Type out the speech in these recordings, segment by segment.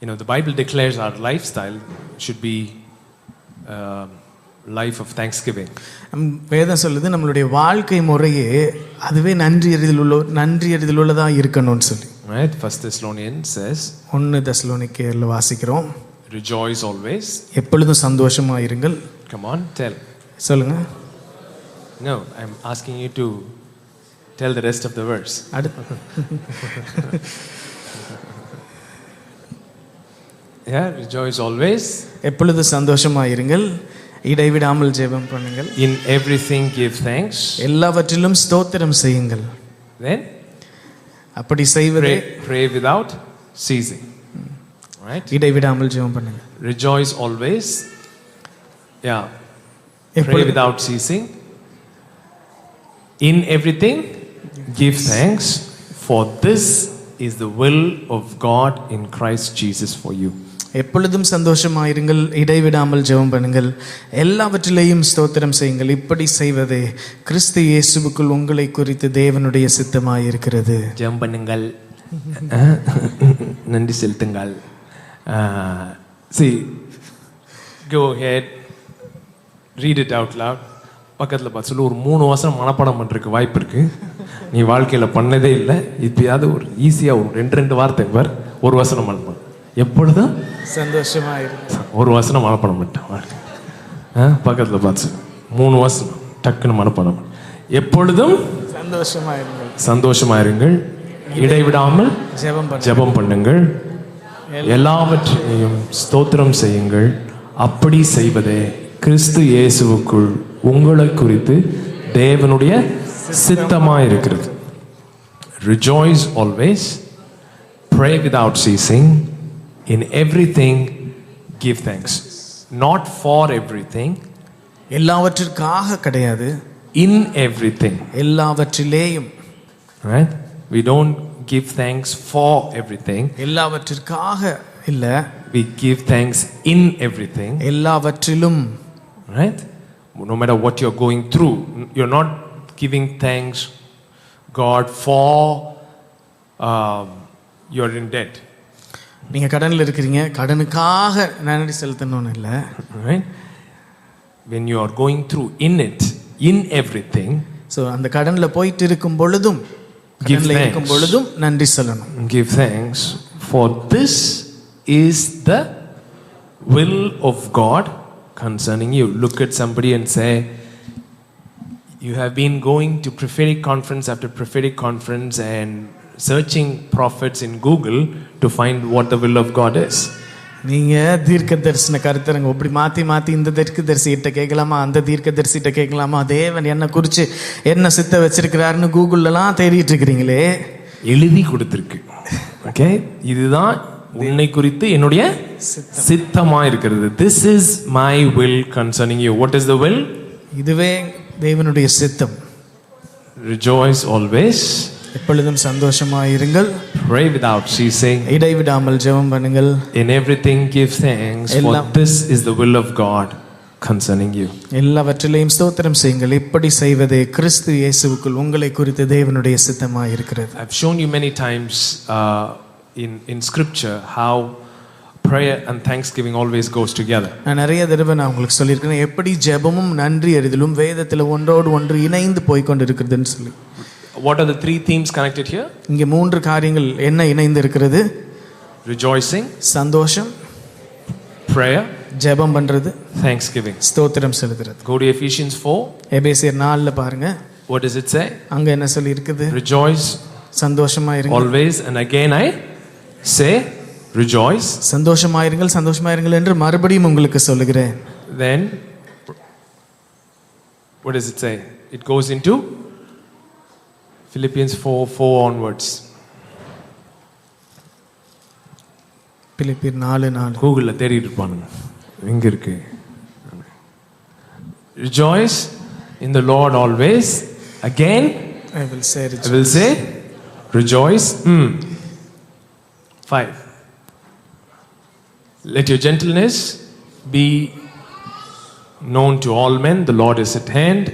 The Bible declares our lifestyle should be life of thanksgiving. வேதம் சொல்லுது நம்மளுடைய வாழ்க்கை முறையே அதுவே நன்றி அறிதல் உள்ளதா இருக்கணும்னு சொல்லி. Right? 1 Thessalonians says, 1 தெசலோனிக்கேயர்ல வாசிக்கிறோம், rejoice always. எப்பொழுதும் சந்தோஷமா இருங்கள். Come on, tell. சொல்லுங்க. No, I'm asking you to tell the rest of the verse. Yeah, rejoice always. எப்பொழுதும் சந்தோஷமா இருங்கள், இடைவிடாமல் ஜெபம் பண்ணுங்கள். In everything give thanks. எல்லாவற்றிலும் ஸ்தோத்திரம் செய்யுங்கள். Then அப்படி செய்வதே pray without ceasing. Right? இடைவிடாமல் ஜெபம் பண்ணுங்க. Rejoice always. Yeah. Pray without ceasing. In everything give thanks, for this is the will of God in Christ Jesus for you. எப்பொழுதும் சந்தோஷமாயிருங்கள், இடைவிடாமல் ஜெபம் பண்ணுங்கள், எல்லாவற்றிலேயும் ஸ்தோத்திரம் செய்யுங்கள். இப்படி செய்வதே கிறிஸ்து இயேசுவுக்குள் உங்களை குறித்து தேவனுடைய சித்தமாயிருக்கிறது. ஜெபம் பண்ணுங்கள், நன்றி செலுத்துங்கள். See, go ahead, read it out loud. பக்கத்தில் பார்த்து சொல்லு, ஒரு 3 வசனம் மனப்பாடம் பண்ணுறதுக்கு வாய்ப்பு இருக்கு. நீ வாழ்க்கையில் பண்ணதே இல்லை, இப்பயாவது ஒரு ஈஸியாக ஒரு 2 வார்த்தை பார், ஒரு வசனம் மனப்பாடம். எப்பொழுதும் சந்தோஷமாயிருங்க, ஒரு வசனம் மனப்பாடம் பண்ணிட்டேன். பக்கத்தில் பார்த்து 3 வசனம் டக்குன்னு மனப்பாடம். எப்பொழுதும் சந்தோஷமாயிருங்கள், இடைவிடாமல் ஜெபம் பண்ணுங்கள், எல்லாவற்றையும் ஸ்தோத்திரம் செய்யுங்கள். அப்படி செய்வதே கிறிஸ்து இயேசுவுக்குள் உங்களை குறித்து தேவனுடைய சித்தமாயிருக்கிறது. Rejoice always, pray without ceasing, in everything give thanks. Not for everything, எல்லாவற்றிற்காக கிடையாது, in everything, எல்லாவற்றிலேயும். right? We don't give thanks for everything, எல்லாவற்றிற்காக இல்ல, we give thanks in everything, எல்லாவற்றிலும். right? No matter what you're going through, you're not giving thanks God for you're in debt. நீங்க கடன்ல இருக்கிறீங்க, கடனுக்காக நன்றி செலுத்தணும்னு இல்ல. Right? When you are going through in it, in everything, so அந்த கடன்ல போயிட்டு இருக்கும் பொழுதும், கடன்ல இருக்கும் பொழுதும் நன்றி சொல்லணும். Give thanks, for this is the will of God concerning you. Look at somebody and say, you have been going to prophetic conference after prophetic conference and searching prophets in Google to find what the will of God is. நீங்க தீர்க்க தரிசன கருத்தரங்க இப்படி மாத்தி இந்த தீர்க்க தரிசிகிட்ட கேட்கலாமா, அந்த தீர்க்க தரிசிகிட்ட கேட்கலாமா, தேவன் என்ன குறித்து என்ன சித்த வச்சிருக்கிறாருன்னு கூகுள்லாம் தேடிட்டு இருக்கிறீங்களே. எழுதி கொடுத்துருக்கு. ஓகே, இதுதான் உன்னை குறித்து என்னுடைய சித்தமா இருக்கிறது. This is my will concerning you. What is the will? இதுவே தேவனுடைய சித்தம். Rejoice always, எப்பொழுதும் சந்தோஷமாயிருங்கள், pray without ceasing, இடைவிடாமல் ஜெபம் பண்ணுங்கள், in everything give thanks, for this is the will of God concerning you. எல்லாவற்றிலேயும் ஸ்தோத்திரம் செய்யுங்கள். இப்படி செய்வதே கிறிஸ்து இயேசுவுக்குள் உங்களை குறித்து தேவனுடைய சித்தமாயிருக்கிறது. I've shown you many times in scripture how prayer and thanksgiving always goes together. நான் நிறைய தடவை நான் உங்களுக்கு சொல்லியிருக்கேன் எப்படி ஜெபமும் நன்றி அறிதலும் வேதத்தில் ஒன்றோடு ஒன்று இணைந்து போய் கொண்டிருக்கிறதுன்னு சொல்லி. What are the 3 themes connected here? இங்கே 3 காரியங்கள் என்ன இணைந்து இருக்கிறது? Rejoicing, சந்தோஷம், prayer, ஜெபம் பண்றது, thanksgiving, ஸ்தோத்திரம் செலுத்துறது. Go to Ephesians 4. எபேசியர் 4ல பாருங்க. What does it say? அங்க என்ன சொல்லி இருக்குது? Rejoice சந்தோஷமாயிருங்கள் always, and again I say rejoice. சந்தோஷமாயிருங்கள் என்று மறுபடியும் உங்களுக்கு சொல்லுகிறேன். Then what does it say? It goes into Philippians 4 onwards. பிலிப்பியர் 4:4 கூகுள்ல தேடிட்டு இருப்பானுங்க, எங்க இருக்கு? Rejoice in the Lord always. Again I will say rejoice. 5. Let your gentleness be known to all men. The Lord is at hand.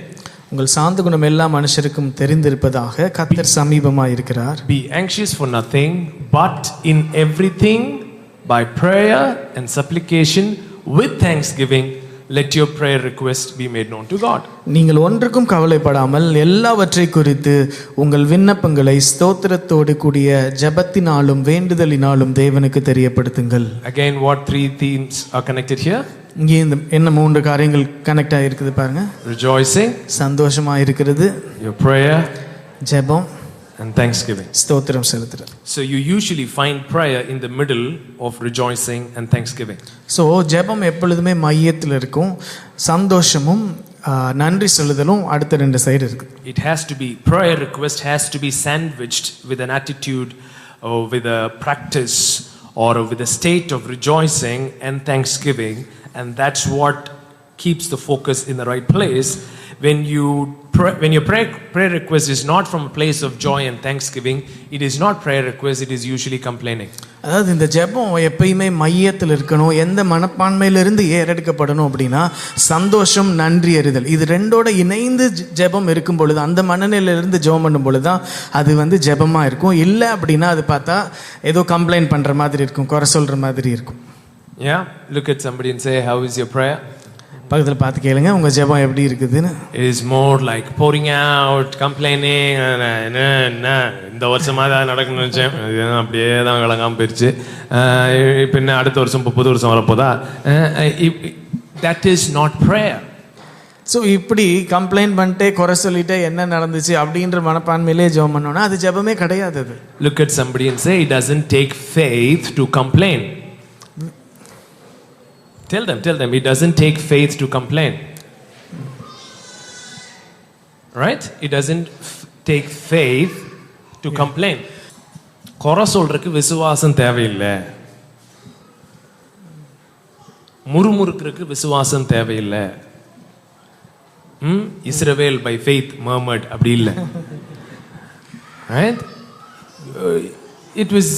உங்கள் சாந்த குணம் எல்லா மனுஷருக்கும் தெரிந்திருப்பதாக, கர்த்தர் சமீபமாய் இருக்கிறார். Be anxious for nothing, but in everything by prayer and supplication with thanksgiving, let your prayer request be made known to God. நீங்கள் ஒன்றுக்கும் கவலைப்படாமல் எல்லாவற்றை குறித்து உங்கள் விண்ணப்பங்களை ஸ்தோத்திரத்தோடு கூடிய ஜெபத்தினாலும் வேண்டுதலினாலும் தேவனுக்கு தெரியப்படுத்துங்கள். Again, what three themes are connected here? இங்கே இந்த என்ன மூன்று காரியங்கள் கனெக்ட் ஆகிருக்குது பாருங்க. Rejoicing, சந்தோஷமா இருக்கிறது, your prayer, ஜெபம், and thanksgiving. ஸ்தோத்திரம் செலுத்துறது. So you usually find prayer in the middle of rejoicing and thanksgiving. So ஜெபம் எப்பொழுதுமே மையத்தில் இருக்கும், சந்தோஷமும் நன்றி சொல்லுதலும் அடுத்த ரெண்டு சைடு இருக்கு. It has to be, prayer request has to be sandwiched with an attitude or with a practice or with a state of rejoicing and thanksgiving, and that's what keeps the focus in the right place. When your prayer request is not from a place of joy and thanksgiving, it is not prayer request, it is usually complaining. அதாவது இந்த ஜெபம் எப்பயுமே மையத்தில் இருக்கணும். எந்த மனப்பான்மையிலிருந்து ஏறெடுக்கப்படணும் அப்படின்னா சந்தோஷம், நன்றி அறிதல், இது ரெண்டோட இணைந்து ஜெபம் இருக்கும் பொழுது, அந்த மனநிலையிலிருந்து ஜெபம் பண்ணும் பொழுது தான் அது ஜெபமாக இருக்கும். இல்லை அப்படின்னா அது பார்த்தா ஏதோ கம்ப்ளைண்ட் பண்ணுற மாதிரி இருக்கும், குறை சொல்கிற மாதிரி இருக்கும். Yeah, look at somebody and say, how is your prayer? பக்கத்தில் பார்த்து கேளுங்க, உங்கள் ஜெபம் எப்படி இருக்குதுன்னு. It is more like pouring out, complaining. இந்த வருஷமாக தான் நடக்கணும்னு நினச்சேன், அப்படியே தான் விளங்காமல் போயிடுச்சு, இப்போ என்ன அடுத்த வருஷம் 30 வருஷம் வரப்போதா. That is not prayer. So இப்படி கம்ப்ளைண்ட் பண்ணிட்டே குறை சொல்லிட்டே என்ன நடந்துச்சு அப்படின்ற மனப்பான்மையிலே ஜெபம் பண்ணோன்னா அது ஜெபமே கிடையாது. அது Look at somebody and say, it doesn't take faith to complain. Tell them, it doesn't take faith to complain. Right? It doesn't take faith to complain. குறை சொல்றதுக்கு விசுவாசம் தேவையில்லை, முறுமுறுக்கிறதுக்கு விசுவாசம் தேவையில்லை. இஸ்ரவேல் by faith murmured, அப்படி இல்லை. Right? It was,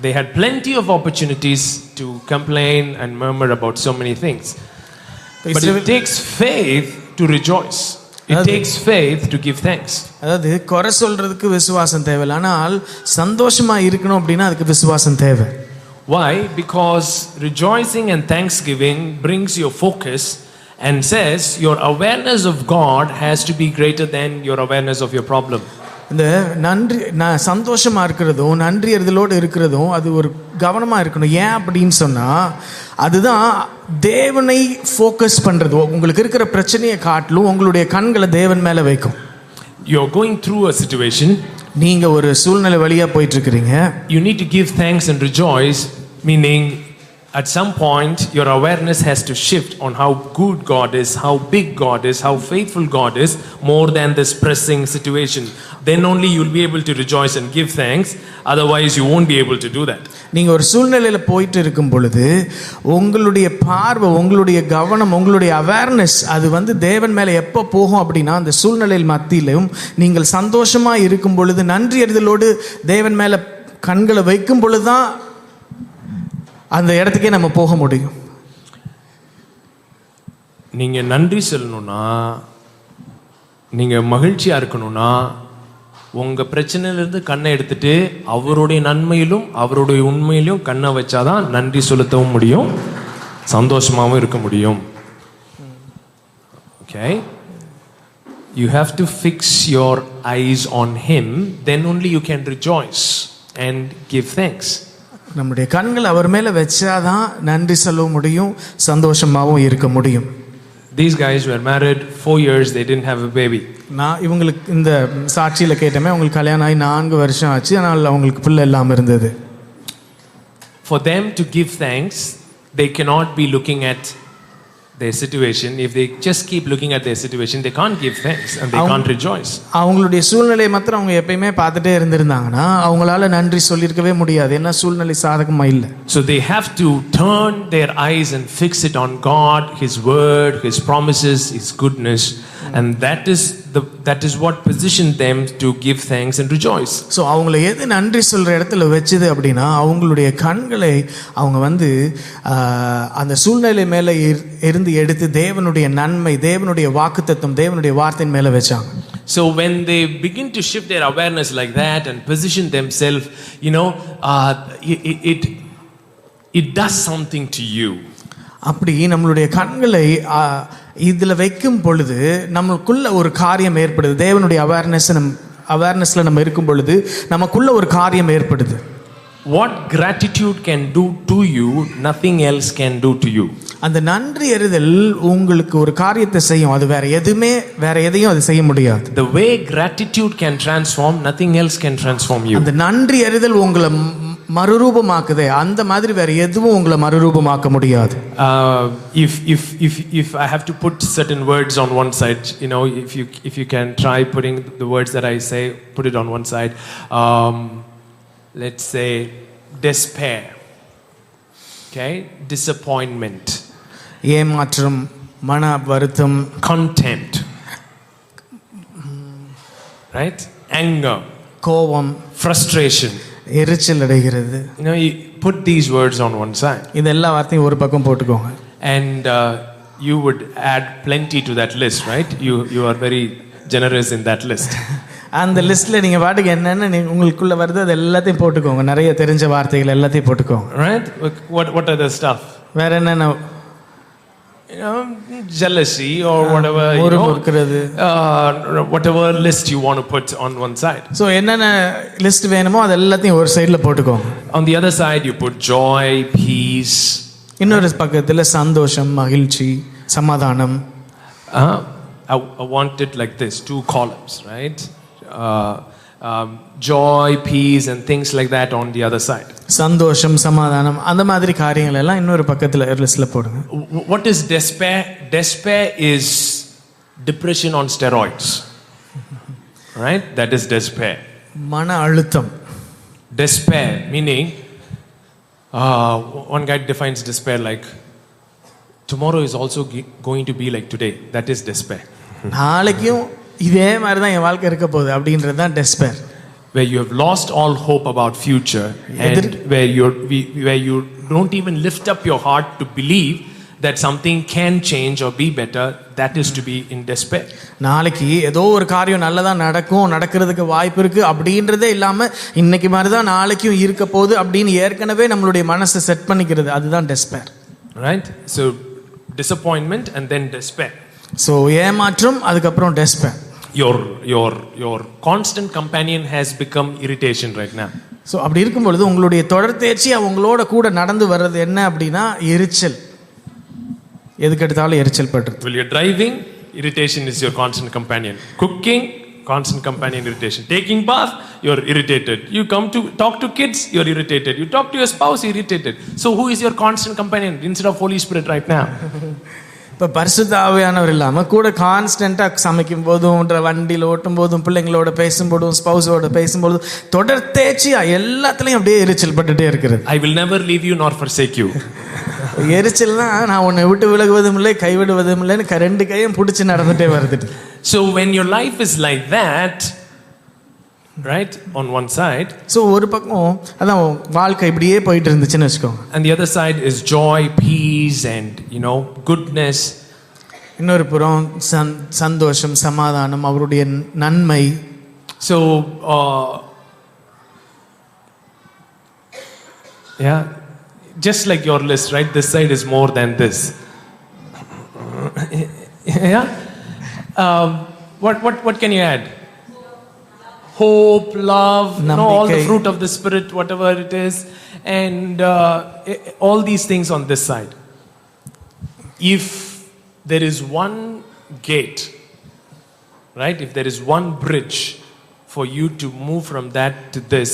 they had plenty of opportunities to complain and murmur about so many things. But it takes faith to rejoice. It takes faith to give thanks. அதாவது குறை சொல்றதுக்கு விசுவாசம் தேவையில்லை, ஆனால் சந்தோஷமா இருக்கணும் அப்படின்னா அதுக்கு விசுவாசம் தேவை. Why? Because rejoicing and thanksgiving brings your focus and says your awareness of God has to be greater than your awareness of your problem. இந்த சந்தோஷமா இருக்கிறதும் நன்றி அறிதலோடு இருக்கிறதும் அது ஒரு கவனமா இருக்கணும். ஏன் அப்படின்னு சொன்னா அதுதான் தேவனை ஃபோக்கஸ் பண்றது. உங்களுக்கு இருக்கிற பிரச்சனையை காட்டிலும் உங்களுடைய கண்களை தேவன் மேல வைக்கும். You are going through a situation, நீங்க ஒரு சூழ்நிலை வழியா போயிட்டு இருக்கிறீங்க. You need to give thanks and rejoice, meaning at some point your awareness has to shift on how good God is, how big God is, how faithful God is, more than this pressing situation. Then only you will be able to rejoice and give thanks, otherwise you won't be able to do that. நீங்க ஒரு சூழ்நிலையில போயிட்டு இருக்கும் பொழுது உங்களுடைய பார்வை, உங்களுடைய கவனம், உங்களுடைய அவேர்னஸ் அது தேவன் மேல எப்போ போகும் அப்படின்னா அந்த சூழ்நிலையில் மத்தியிலும் நீங்கள் சந்தோஷமா இருக்கும் பொழுது நன்றி அறிதலோடு தேவன் மேல கண்களை வைக்கும் பொழுதுதான் அந்த இடத்துக்கே நம்ம போக முடியும். நீங்க நன்றி சொல்லணும்னா, நீங்க மகிழ்ச்சியா இருக்கணும்னா, உங்க பிரச்சனையிலிருந்து கண்ணை எடுத்துட்டு அவருடைய நன்மையிலும் அவருடைய உண்மையிலும் கண்ணை வச்சாதான் நன்றி செலுத்தவும் முடியும், சந்தோஷமாகவும் இருக்க முடியும். Okay? You have to fix your eyes on Him, then only you can rejoice and give thanks. நம்முடைய கண்கள் அவர் மேல வச்சாதான் நன்றி சொல்ல முடியும், சந்தோஷமாகவும் இருக்க முடியும். These guys were married 4 years, they didn't have a baby. நான் இவங்களுக்கு இந்த சாட்சியில கேட்டமே, உங்களுக்கு கல்யாணம் ஆகி 4 வருஷம் ஆச்சு, ஆனால் அவங்களுக்கு பிள்ளை இல்லாம இருந்தது. For them to give thanks, they cannot be looking at their situation. If they just keep looking at their situation, they can't give thanks and they can't rejoice. அவங்களுடைய சூழ்நிலையை மாத்திரம் அவங்க எப்பயுமே பார்த்துட்டே இருந்திருந்தாங்கன்னா அவங்களால நன்றி சொல்லியிருக்கவே முடியாது, என்ன சூழ்நிலை சாதகமா இல்லை. So they have to turn their eyes and fix it on God, His word, His promises, His goodness, and that is what positioned them to give thanks and rejoice. So அவங்களை எது நன்றி சொல்ற இடத்துல வச்சது அப்படின்னா அவங்களுடைய கண்களை அவங்க அந்த சூழ்நிலை மேல இருந்து எடுத்து தேவனுடைய நன்மை, தேவனுடைய வாக்குத்தத்தம், தேவனுடைய வார்த்தையின் மேல வச்சாங்க. So when they begin to shift their awareness like that and position themselves, it does something to you. அப்படி நம்மளுடைய கண்களை இதில் வைக்கும் பொழுது நமக்குள்ள ஒரு காரியம் ஏற்படுது. தேவனுடைய அவேர்னஸ்ல நம்ம இருக்கும் பொழுது நமக்குள்ள ஒரு காரியம் ஏற்படுது. What gratitude can do to you, nothing else can do to you. அந்த நன்றி அறிதல் உங்களுக்கு ஒரு காரியத்தை செய்யும். அது வேற எதையும் அது செய்ய முடியாது. The way gratitude can transform, nothing else can transform you. அந்த நன்றி அறிதல் உங்களை மறுரூபமாக்குதே, அந்த மாதிரி வேற எதுவும் உங்களை மறுரூபமாக்க முடியாது. If I have to put certain words on one side, if you can try putting the words that I say, put it on one side. Let's say despair, okay, disappointment, ஏமாற்றம், மன வருத்தம், contempt, right, anger, கோபம், frustration, எரிச்சல் அடைகிறது. you put these words on one side. இது எல்லா வார்த்தையும் ஒரு பக்கம் போட்டுக்கோங்க. And you would add plenty to that list, right? You are very generous in that list. அந்த லிஸ்ட்ல நீங்க பாட்டுக்கு என்னென்ன உங்களுக்குள்ள வருது அது எல்லாத்தையும் போட்டுக்கோங்க. நிறைய தெரிஞ்ச வார்த்தைகள் எல்லாத்தையும் போட்டுக்கோங்க. Right? What are the stuff? வேற என்னென்ன? Jealousy or whatever, whatever list you want to put on one side. So என்னென்ன லிஸ்ட் வேணுமோ அது எல்லாத்தையும் ஒரு சைடுல போட்டுக்கோங்க. On the other side you put joy, peace. இன்னொரு பக்கத்துல சந்தோஷம், மகிழ்ச்சி, சமாதானம். I want it like this, two columns, right? Joy, peace and things like that on the other side. சந்தோஷம், சமாதானம் அந்த மாதிரி காரியங்கள் எல்லாம் இன்னொரு பக்கத்துல லிஸ்ட்ல போடுங்க. What is despair? Despair is depression on steroids. Right? That is despair. மன அழுத்தம். Despair meaning one guy defines despair like tomorrow is also going to be like today. That is despair. நாளைக்கும் இதே மாதிரி தான் என் வாழ்க்கை இருக்க போகுது அப்படின்றது தான் despair. Where you have lost all hope about future and where you don't even lift up your heart to believe that something can change or be better, that is to be in despair. நாளைக்கு ஏதோ ஒரு காரியம் நல்லதா நடக்கிறதுக்கு வாய்ப்பு இருக்கு அப்படின்றதே இல்லாம இன்னைக்கு மாதிரி தான் நாளைக்கும் இருக்க போகுது அப்படின்னு ஏற்கனவே நம்மளுடைய மனசை செட் பண்ணிக்கிறது, அதுதான் despair. Right? So disappointment and then despair. So ஏமாற்றம் அதுக்கப்புறம் despair. Your constant companion has become irritation right now. So அப்படி இருக்கும் பொழுது உங்களுடைய தொடர்ந்தேர்ச்சி அவங்களோட கூட நடந்து வர்றது என்ன அப்படின்னா எரிச்சல். எதுக்கு எடுத்தாலும் எரிச்சல் படுறது. While you're driving, irritation is your constant companion. Cooking, constant companion irritation. Taking bath, you're irritated. You come to talk to kids, you're irritated. You talk to your spouse, irritated. So who is your constant companion instead of Holy Spirit right now? இப்போ பரிசுத்த ஆவியானவர் இல்லாமல் கூட கான்ஸ்டண்ட்டாக சமைக்கும் போதும், வண்டியில் ஓட்டும் போதும், பிள்ளைங்களோட பேசும்போதும், ஸ்பௌஸோட பேசும்போதும் தொடர்ந்தேர்ச்சியாக எல்லாத்துலேயும் அப்படியே எரிச்சல் பட்டுட்டே இருக்கிறது. I will never leave you nor forsake you. எரிச்சல்னா நான் உன்னை விட்டு விலகுவதும் இல்லை கைவிடுவதும் இல்லைன்னு ரெண்டு கையும் பிடிச்சி நடந்துட்டே வருது. So when your life is like that, right, on one side, so ஒரு பக்கம் அதான் வாழ்க்கை இப்படியே போயிட்டு இருந்துச்சுன்னு வெச்சுக்கோங்க, and the other side is joy, peace and goodness. இன்னொரு புறம் சந்தோஷம், சமாதானம், அவருடைய நன்மை. So yeah, just like your list, right, this side is more than this. Yeah. What can you add? Hope, love, all the fruit of the Spirit, whatever it is, and all these things on this side. If there is one gate, right, if there is one bridge for you to move from that to this,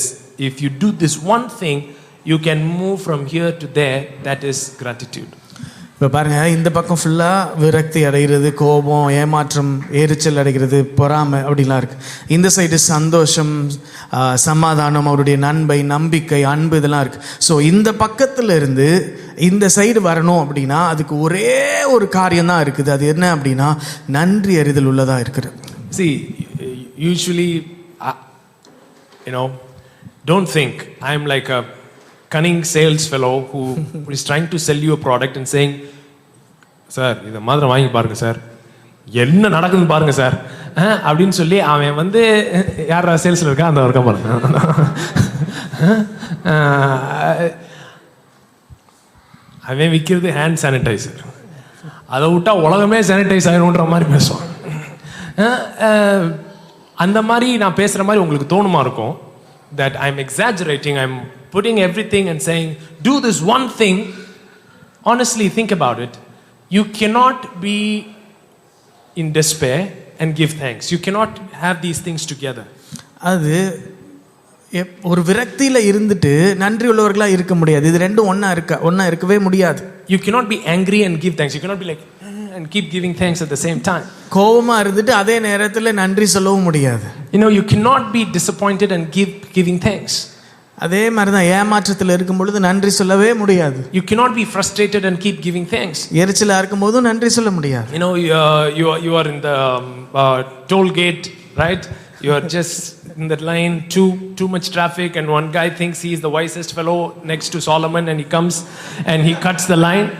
if you do this one thing, you can move from here to there. That is gratitude. இப்போ பாருங்க, இந்த பக்கம் ஃபுல்லாக விரக்தி அடைகிறது, கோபம், ஏமாற்றம், எரிச்சல் அடைகிறது, பொறாமை அப்படிலாம் இருக்கு. இந்த சைடு சந்தோஷம், சமாதானம், அவருடைய நன்மை, நம்பிக்கை, அன்பு இதெல்லாம் இருக்கு. ஸோ இந்த பக்கத்தில் இருந்து இந்த சைடு வரணும் அப்படின்னா அதுக்கு ஒரே ஒரு காரியம் தான் இருக்குது. அது என்ன அப்படின்னா நன்றி அறிதல் உள்ளதாக இருக்குது. See, usually don't think I'm like a cunning sales fellow who is trying to sell you a product and saying, sir, இதை மாதிரி வாங்கி பாருங்க சார், என்ன நடக்குதுன்னு பாருங்க சார் அப்படின்னு சொல்லி அவன் வந்து யாரா சேல்ஸ்ல இருக்கா அந்த இருக்க பாருங்க. அவன் விற்கிறது ஹேண்ட் சானிடைசர், அதை விட்டா உலகமே சானிடைஸ் ஆகிடும்ன்ற மாதிரி பேசுவான். அந்த மாதிரி நான் பேசுகிற மாதிரி உங்களுக்கு தோணுமா இருக்கும்? That I'm exaggerating, I'm putting everything and saying, do this one thing. Honestly, think about it. You cannot be in despair and give thanks. You cannot have these things together. அது ஒரு விரக்தியில இருந்துட்டு நன்றி உள்ளவர்களா இருக்க முடியாது. இது ரெண்டும் ஒண்ணா இருக்கவே முடியாது. You cannot be angry and give thanks. You cannot be like and keep giving thanks at the same time. கோவமா இருந்துட்டு அதே நேரத்துல நன்றி சொல்லவும் முடியாது. You know, you cannot be disappointed and giving thanks. அதே மாதிரி தான் ஏமாற்றத்தில் இருக்கும் பொழுது நன்றி சொல்லவே முடியாது. You cannot be frustrated and keep giving thanks. எரிச்சலா இருக்கும்போது நன்றி சொல்ல முடியாது. You know, you are in the toll gate, right? You are just in that line, too much traffic, and one guy thinks he is the wisest fellow next to Solomon, and he comes and he cuts the line.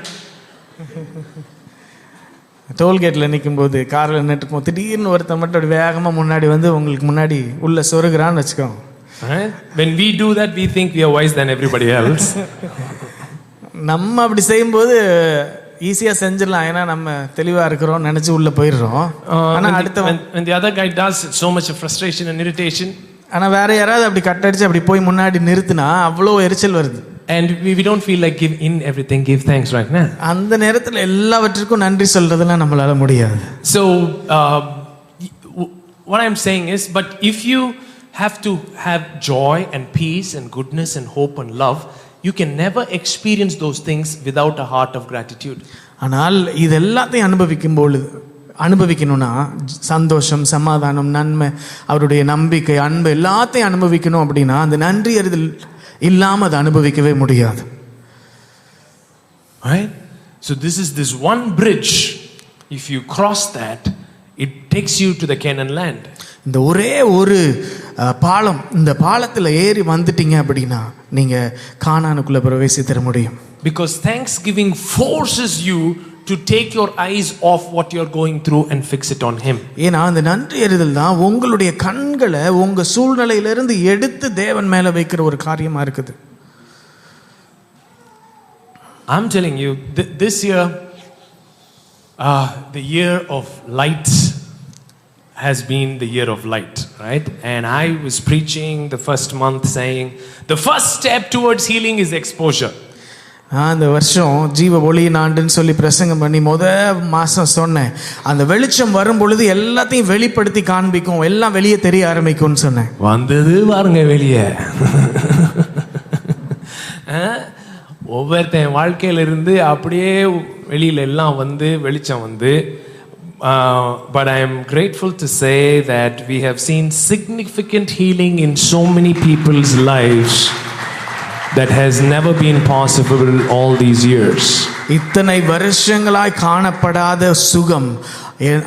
டோல்கேட்டில் நிற்கும்போது காரில் நின்றுக்கும் திடீர்னு ஒருத்தன் மட்டும் அப்படி வேகமாக முன்னாடி வந்து உங்களுக்கு முன்னாடி உள்ள சொருகிறான்னு வச்சுக்கோங்க. When we do that, we think we are wise than everybody else. நம்ம அப்படி செய்யும்போது ஈஸியாக செஞ்சிடலாம், ஏன்னா நம்ம தெளிவாக இருக்கிறோம் நினச்சி உள்ளே போயிடுறோம். ஆனால் அடுத்த when the other guy does, it's so much of frustration and irritation. ஆனால் வேற யாராவது அப்படி கட்டடிச்சு அப்படி போய் முன்னாடி நிறுத்தினா அவ்வளோ எரிச்சல் வருது. And we don't feel like give thanks right now. அந்த நேரத்தில் எல்லாவற்றுக்கும் நன்றி சொல்றதுலாம் நம்மளால முடியாது. So what I'm saying is, but if you have to have joy and peace and goodness and hope and love, you can never experience those things without a heart of gratitude. ஆனால் இது எல்லாத்தையும் அனுபவிக்கணும்னா சந்தோஷம், சமாதானம், நன்மை, அவருடைய நம்பிக்கை, அன்பு எல்லாத்தையும் அனுபவிக்கணும் அப்படின்னா அந்த நன்றி அறிதல் இல்லாம அதை அனுபவிக்கவே முடியாது. Right? So this one bridge. If you cross that, it takes you to the Canaan land. இந்த ஒரே ஒரு பாலம், இந்த பாலத்தில் ஏறி வந்துட்டீங்க அப்படின்னா நீங்க கானானுக்குள்ள பிரவேசித்திட முடியும். Because thanksgiving forces you to take your eyes off what you're going through and fix it on him. ஏன்னா அந்த நன்றி அறிதல் தான் உங்களுடைய கண்களை உங்க சூழ்நிலையிலிருந்து எடுத்து தேவன் மேல வைக்கிற ஒரு காரியமா இருக்குது. I'm telling you, this year, the year of light has been the year of light, right? And I was preaching the first month saying, the first step towards healing is exposure. அந்த வருஷம் ஜீவ ஒளியின் ஆண்டுன்னு சொல்லி பிரசங்கம் பண்ணி மாசம் சொன்னேன், அந்த வெளிச்சம் வரும் பொழுது எல்லாத்தையும் வெளிப்படுத்தி காண்பிக்கும், எல்லாம் வெளியே தெரிய ஆரம்பிக்கும்னு சொன்னேன். வந்தது பாருங்க வெளியே. ஒவ்வொருத்தன் வாழ்க்கையில இருந்து அப்படியே வெளியில எல்லாம் வந்து வெளிச்சம் வந்து. But I am grateful to say that we have seen significant healing in so many people's lives that has never been possible all these years. இத்தனை வருஷங்களாய் காணப்படாத சுகம்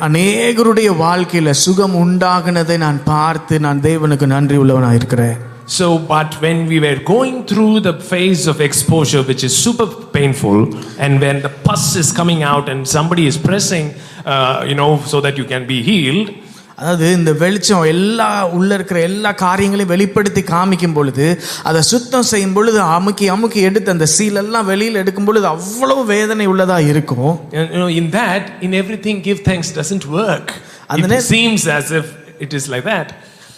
அநேகருடைய வாழ்க்கையில சுகம் உண்டாகினதை நான் பார்த்து நான் தேவனுக்கு நன்றி உள்ளவனாக இருக்கிறேன். So, but when we were going through the phase of exposure, which is super painful, and when the pus is coming out and somebody is pressing, so that you can be healed. அதாவது இந்த வெளிச்சம் உள்ள இருக்கிற எல்லா காரியங்களையும் வெளிப்படுத்தி காமிக்கும் பொழுது, அதை சுத்தம் செய்யும் பொழுது அமுக்கி எடுத்து அந்த சீலெல்லாம் வெளியில் எடுக்கும் பொழுது அவ்வளவு வேதனை உள்ளதா இருக்கும். In everything give thanks doesn't work. It seems as if it is like that.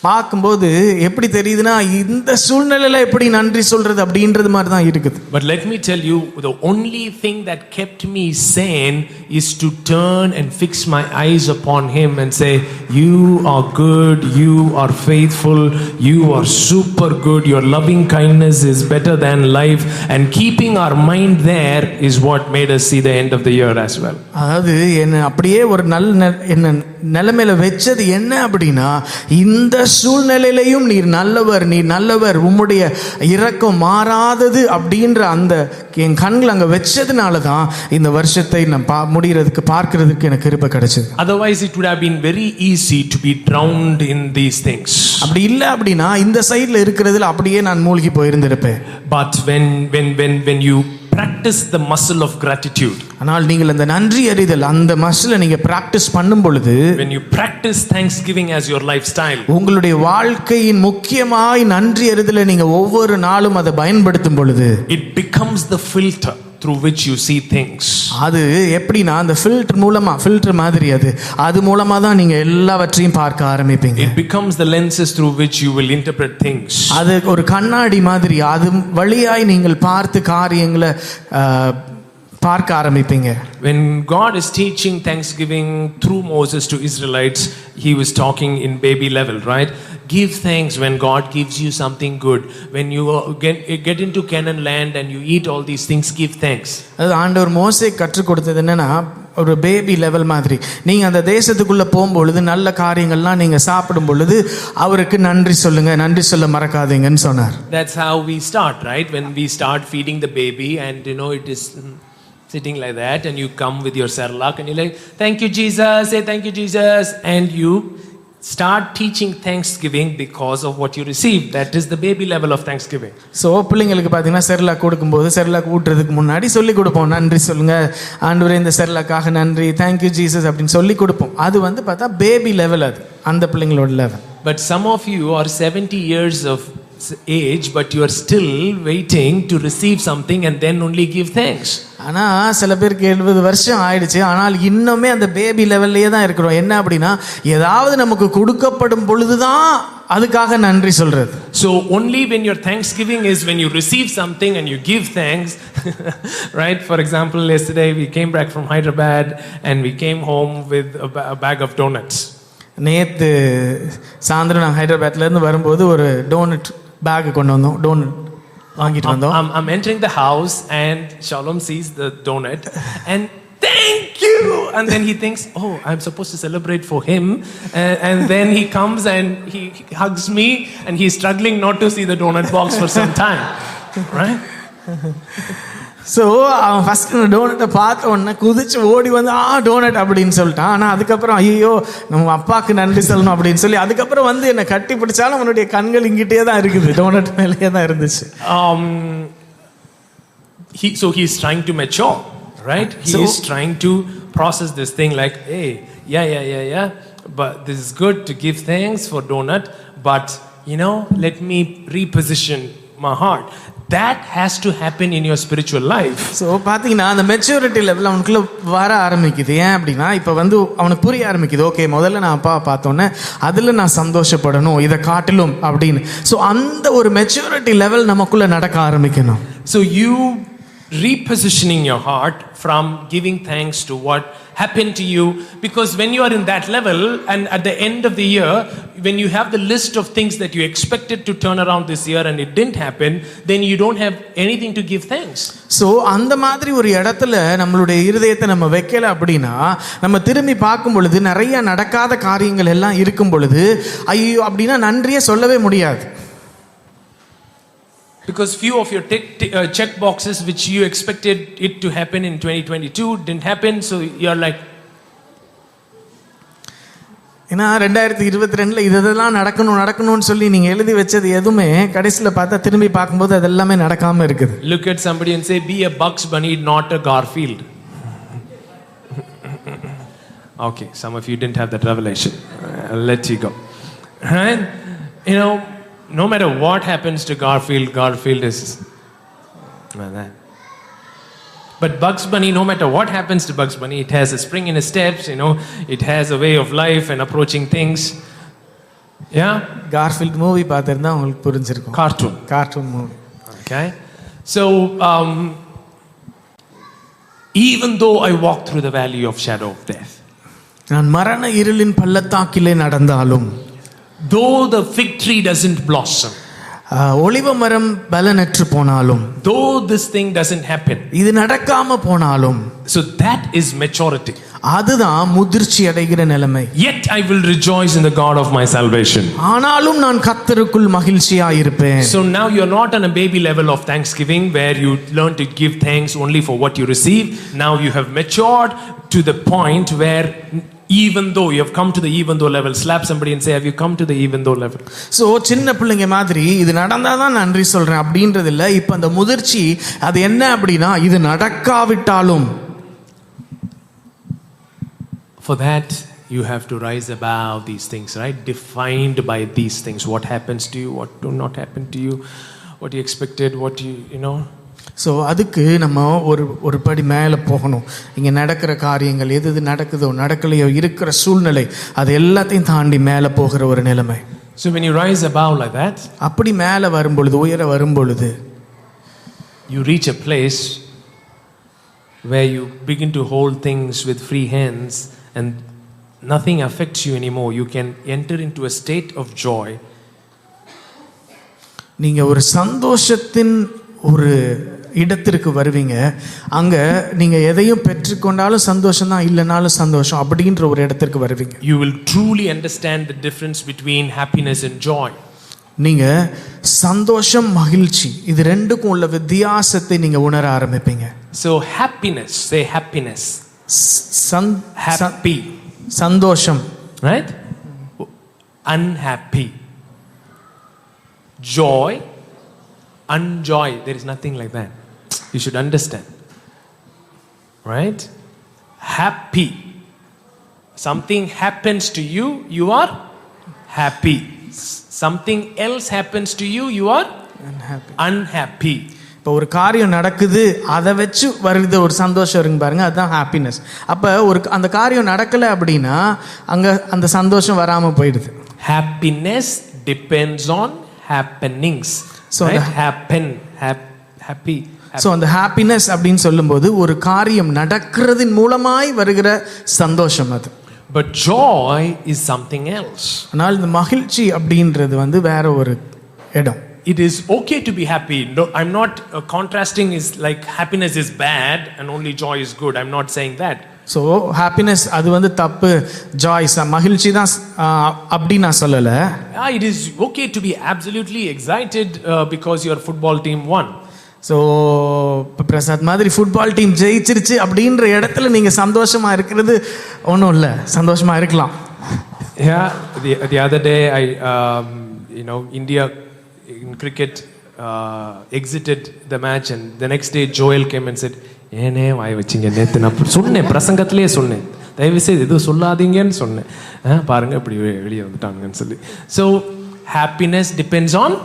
பார்க்கும்போது எப்படி தெரியுதுன்னா இந்த சூழ்நிலையில எப்படி நன்றி சொல்றது அப்படின்றது மாதிரி தான் இருக்குது. But let me tell you, the only thing that kept me sane is to turn and fix my eyes upon him and say, you are good, you are faithful, you are super good, your loving kindness is better than life, and keeping our mind there is what made us see the end of the year as well. அதாவது என்ன அப்படியே ஒரு என்ன நிலைமையில வச்சது என்ன அப்படின்னா, இந்த சூழ்நிலையிலையும் நீர் நல்லவர் உம்முடைய இரக்கம் மாறாதது அப்படின்ற அந்த என் கண்கள் அங்க வச்சதுனால தான் இந்த வருஷத்தை நான் பார்க்கிறதுக்கு எனக்கு கிருபை கிடைச்சது. Otherwise it would have been very easy to be drowned in these things. அப்படி இல்ல அப்படின்னா இந்த சைடுல இருக்கிறதுல அப்படியே நான் மூழ்கி போயிருந்திருப்பேன். But when you practice the muscle of gratitude, ஆனால் நீங்கள் அந்த நன்றி அறிதல் அந்த மசிலை நீங்க பிராக்டிஸ் பண்ணும் பொழுது, when you practice thanksgiving as your lifestyle, உங்களுடைய வாழ்க்கையின் முக்கியமாய் நன்றி அறிதலை நீங்க ஒவ்வொரு நாளும் அதை பயன்படுத்தும் பொழுது, it becomes the filter. through which you see things. அது எப்படின்னா அந்த ஃபில்டர் மாதிரி அது மூலமா தான் நீங்க எல்லாவற்றையும் பார்க்க ஆரம்பிப்பீங்க. It becomes the lenses through which you will interpret things. அது ஒரு கண்ணாடி மாதிரி, அது வழியாய் நீங்கள் பார்த்து காரியங்களை பார்க்க ஆரம்பிப்பீங்க. When God is teaching thanksgiving through Moses to Israelites, he was talking in baby level, right? Give thanks when God gives you something good. When you get into Canaan land and you eat all these things, give thanks. அது ஆண்டவர் மோசேக்கு கற்றுக் கொடுத்தது என்னன்னா, ஒரு baby level மாதிரி, நீங்க அந்த தேசத்துக்குள்ள போகும்பொழுது நல்ல காரியங்கள்லாம் நீங்க சாப்பிடும் பொழுது அவருக்கு நன்றி சொல்லுங்க, நன்றி சொல்ல மறக்காதீங்கன்னு சொன்னார். That's how we start, right? When we start feeding the baby and it is sitting like that, and you come with your Cerelac and you're like, thank you Jesus, say thank you Jesus, and you start teaching thanksgiving because of what you received. That is the baby level of thanksgiving. So பிள்ளைங்களுக்கு பார்த்தீங்கன்னா Cerelac கொடுக்கும்போது Cerelac ஊட்டுறதுக்கு முன்னாடி சொல்லி கொடுப்போம், நன்றி சொல்லுங்க ஆண்டவரே இந்த செர்லாக்காக நன்றி, தேங்க்யூ ஜீசஸ் அப்படின்னு சொல்லி கொடுப்போம். அது பார்த்தா பேபி லெவல், அது அந்த பிள்ளைங்களோட level. But some of you are 70 years of age, but you are still waiting to receive something and then only give thanks. ஆனா சில பேருக்கு 70 வருஷம் ஆயிடுச்சு, ஆனால் இன்னுமே அந்த பேபி லெவல்லையே தான் இருக்கிறோம். என்ன அப்படின்னா, ஏதாவது நமக்கு கொடுக்கப்படும் பொழுதுதான் அதுக்காக நன்றி சொல்றது. So only when your thanksgiving is when you receive something and you give thanks, right? For example, yesterday we came back from Hyderabad and we came home with a bag of donuts. நேத்து சாயந்தரம் நான் ஹைதராபாத்ல இருந்து வரும்போது ஒரு donut back கொண்டு வந்தோம், donut வாங்கிட்டு வந்தோம். I'm entering the house and Shalom sees the donut and thank you, and then he thinks, oh, I'm supposed to celebrate for him, and then he comes and he hugs me and he's struggling not to see the donut box for some time, right? So அவன் first டோனட்டை பார்த்த உடனே குதிச்சு ஓடி வந்து donut அப்படின்னு சொல்லிட்டான். ஆனால் அதுக்கப்புறம் ஐயோ நம்ம அப்பாவுக்கு நன்றி சொல்லணும் அப்படின்னு சொல்லி அதுக்கப்புறம் என்னை கட்டி பிடிச்சாலும் அவனுடைய கண்கள் இங்கிட்டே தான் இருக்குது, டோனட் மேலேயே தான் இருந்துச்சு. So he's trying to mature, right? He is trying to process this thing like, hey, yeah, but this is good to give thanks for donut, but let me reposition my heart. That has to happen in your spiritual life. So பாத்தீங்கன்னா அந்த maturity level அவனுக்குள்ள வர ஆரம்பிக்குது. ஏன் அப்படின்னா இப்போ அவனுக்கு புரிய ஆரம்பிக்குது, ஓகே முதல்ல நான் அப்பா பார்த்தோன்னே அதில் நான் சந்தோஷப்படணும் இதை காட்டிலும் அப்படின்னு. ஸோ அந்த ஒரு மெச்சூரிட்டி லெவல் நமக்குள்ள நடக்க ஆரம்பிக்கணும். So you repositioning your heart from giving thanks to what happened to you, because when you are in that level and at the end of the year when you have the list of things that you expected to turn around this year and it didn't happen, then you don't have anything to give thanks. So அந்த மாதிரி ஒரு இடத்துல நம்மளுடைய இருதயத்தை நம்ம வைக்கல அப்படின்னா நம்ம திரும்பி பார்க்கும் பொழுது நிறைய நடக்காத காரியங்கள் எல்லாம் இருக்கும் பொழுது ஐயோ அப்படின்னா நன்றியே சொல்லவே முடியாது. Because few of your check boxes which you expected it to happen in 2022 didn't happen, so you're like, ஏன்னா 2022 இதெல்லாம் நடக்கணும்னு சொல்லி நீங்க எழுதி வச்சது எதுவுமே கடைசியில் பார்த்தா திரும்பி பார்க்கும்போது அதெல்லாமே நடக்காம இருக்குது. Look at somebody and say, be a Bugs Bunny, not a Garfield. Okay, some of you didn't have that revelation. I'll let you go. Right? No matter what happens to Garfield is that. But Bugs Bunny, no matter what happens to Bugs Bunny, it has a spring in its steps, it has a way of life and approaching things. Yeah? Garfield movie பார்த்திருந்தா உங்களுக்கு புரிஞ்சிருக்கும். Cartoon movie. Okay? So, even though I walk through the valley of shadow of death, நான் மரண இருளின் பள்ளத்தாக்கிலே நடந்தாலும், though the fig tree doesn't blossom, ஒலிவ மரம் பலனற்று போனாலும், though this thing doesn't happen, இது நடக்காம போனாலும், so that is maturity. அதுதான் முதிர்ச்சி அடைகிற நிலைமை. Yet I will rejoice in the God of my salvation. ஆனாலும் நான் கர்த்தருக்குள் மகிழ்ச்சியாய் இருப்பேன். So now you're not on a baby level of thanksgiving where you learn to give thanks only for what you receive. Now you have matured to the point where even though you have come to the even though level, slap somebody and say, have you come to the even though level? So சின்ன பிள்ளைங்க மாதிரி இது நடந்தாதான் நன்றி சொல்றேன் அப்படின்றது இல்ல. இப்போ அந்த முதிர்ச்சி அது என்ன அப்படின்னா இது நடக்காவிட்டாலும், for that you have to rise above these things, right? Defined by these things. What happens to you, what do not happen to you, what you expected, what you know. So அதுக்கு நம்ம ஒரு படி மேலே போகணும். இங்கே நடக்கிற காரியங்கள் எது நடக்குதோ நடக்கலையோ இருக்கிற சூழ்நிலை அது எல்லாத்தையும் தாண்டி மேலே போகிற ஒரு நிலைமை. So when you rise above like that, அப்படி மேலே வரும்பொழுது உயர வரும்பொழுது you reach a place where you begin to hold things with free hands and nothing affects you anymore. You can enter into a state of joy. நீங்கள் ஒரு சந்தோஷத்தின் ஒரு இடத்திற்கு வருவீங்க. அங்க நீங்க எதையும் பெற்றுக்கொண்டாலும் சந்தோஷம் தான், இல்லைனாலும் சந்தோஷம் அப்படின்ற ஒரு இடத்திற்கு வருவீங்க. You will truly understand the difference between happiness and joy. நீங்க சந்தோஷம் மகிழ்ச்சி இது ரெண்டுக்கும் உள்ள வித்தியாசத்தை நீங்க உணர ஆரம்பிப்பீங்க. So happiness, say happiness. Happy. சந்தோஷம், right? Unhappy. Joy, unjoy. There is nothing like that. You should understand. Right? Happy. Something happens to you, you are happy. Something else happens to you, you are unhappy. இப்போ ஒரு காரியம் நடக்குது அதை வச்சு வருது ஒரு சந்தோஷம் இருக்கு பாருங்க, அதுதான் ஹாப்பினஸ். அப்போ அந்த காரியம் நடக்கலை அப்படின்னா அங்கே அந்த சந்தோஷம் வராமல் போயிடுது. Happiness depends on happenings. So right? Happy. So அந்த ஹாப்பினஸ் அப்படின்னு சொல்லும்போது ஒரு காரியம் நடக்கிறதின் மூலமாய் வருகிற சந்தோஷம் அது. But joy is something else. ஆனால் இந்த மகிழ்ச்சி அப்படின்றது வேற ஒரு இடம். It is okay to be happy. No, I'm not contrasting is like happiness is bad and only joy is good. I'm not saying that. So happiness அது தப்பு, Joyce மகிழ்ச்சி தான் அப்படி நான் சொல்லலை. It is okay to be absolutely excited because your football team won. So இப்போ பிரசாத் மாதிரி football team ஜெயிச்சிருச்சு அப்படின்ற இடத்துல நீங்கள் சந்தோஷமாக இருக்கிறது ஒன்றும் இல்லை, சந்தோஷமாக இருக்கலாம். Yeah, the other day India in cricket exited the match and the next day Joel came and said, ஏனே வாய் வச்சிங்க, நேற்று நான் சொன்னேன், பிரசங்கத்திலே சொன்னேன், தயவுசெய்து எதுவும் சொல்லாதீங்கன்னு சொன்னேன், பாருங்க இப்படி வெளியே வந்துட்டாங்கன்னு சொல்லி. So happiness depends on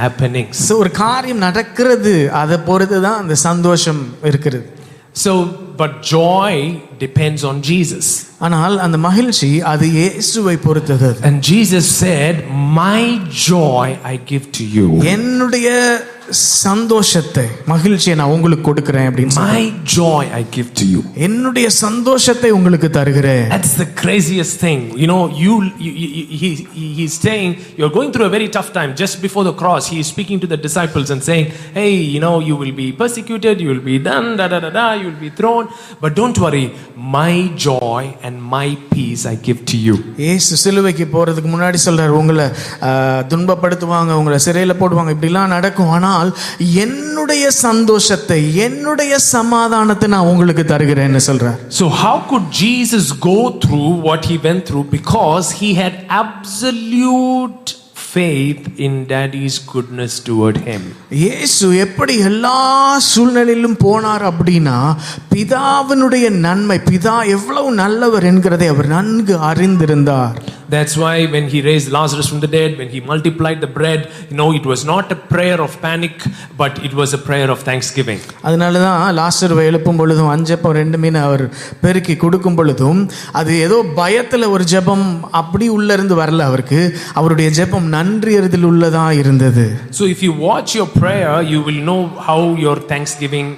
happenings. So ஒரு காரியம் நடக்கிறது அதை பொறுத்து தான் அந்த சந்தோஷம் இருக்கிறது. So but joy depends on Jesus. ஆனால் அந்த மகிழ்ச்சி அது இயேசுவை பொறுத்தது. And Jesus said, my joy I give to you. என்னுடைய சந்தோஷத்தை மகிழ்ச்சியை நான் உங்களுக்கு கொடுக்கிறேன் அப்படின்னு my joy I give to you. என்னுடைய சந்தோஷத்தை உங்களுக்கு தருகிறேன். That's the craziest thing. He's saying you're going through a very tough time. Just before the cross he is speaking to the disciples and saying, hey, you will be persecuted, you will be done, you will be thrown, but don't worry, my joy and my peace I give to you. இயேசு சிலுவைக்கு போறதுக்கு முன்னாடி சொல்றாரு, உங்களை துன்பப்படுத்துவாங்க, உங்களை சிறையில் போடுவாங்க, இப்படிலாம் நடக்கும், ஆனால் என்னுடைய சந்தோஷத்தை என்னுடைய சமாதானத்தை நான் உங்களுக்கு தருகிறேன்னு சொல்றார். So how could Jesus go through what he went through? Because he had absolute faith in daddy's goodness toward him. இயேசு எப்படி எல்லா சூழ்நிலையிலும் போனார் அப்படின்னா பிதாவினுடைய நன்மை, பிதா எவ்வளவு நல்லவர் என்கிறதை அவர் நன்கு அறிந்திருந்தார். That's why when he raised Lazarus from the dead, when he multiplied the bread, it was not a prayer of panic, but it was a prayer of thanksgiving. அதனால தான் லாசருவை எழுப்பும் பொழுதும் 5 அப்பம் 2 மீன் அவர் பெருக்கி கொடுக்கும் பொழுதும் அது ஏதோ பயத்துல ஒரு ஜெபம் அப்படி உள்ள இருந்து வரல, அவருடைய ஜெபம் நன்றி அறிதல் உள்ளதா இருந்தது. So if you watch your prayer, you will know how your thanksgiving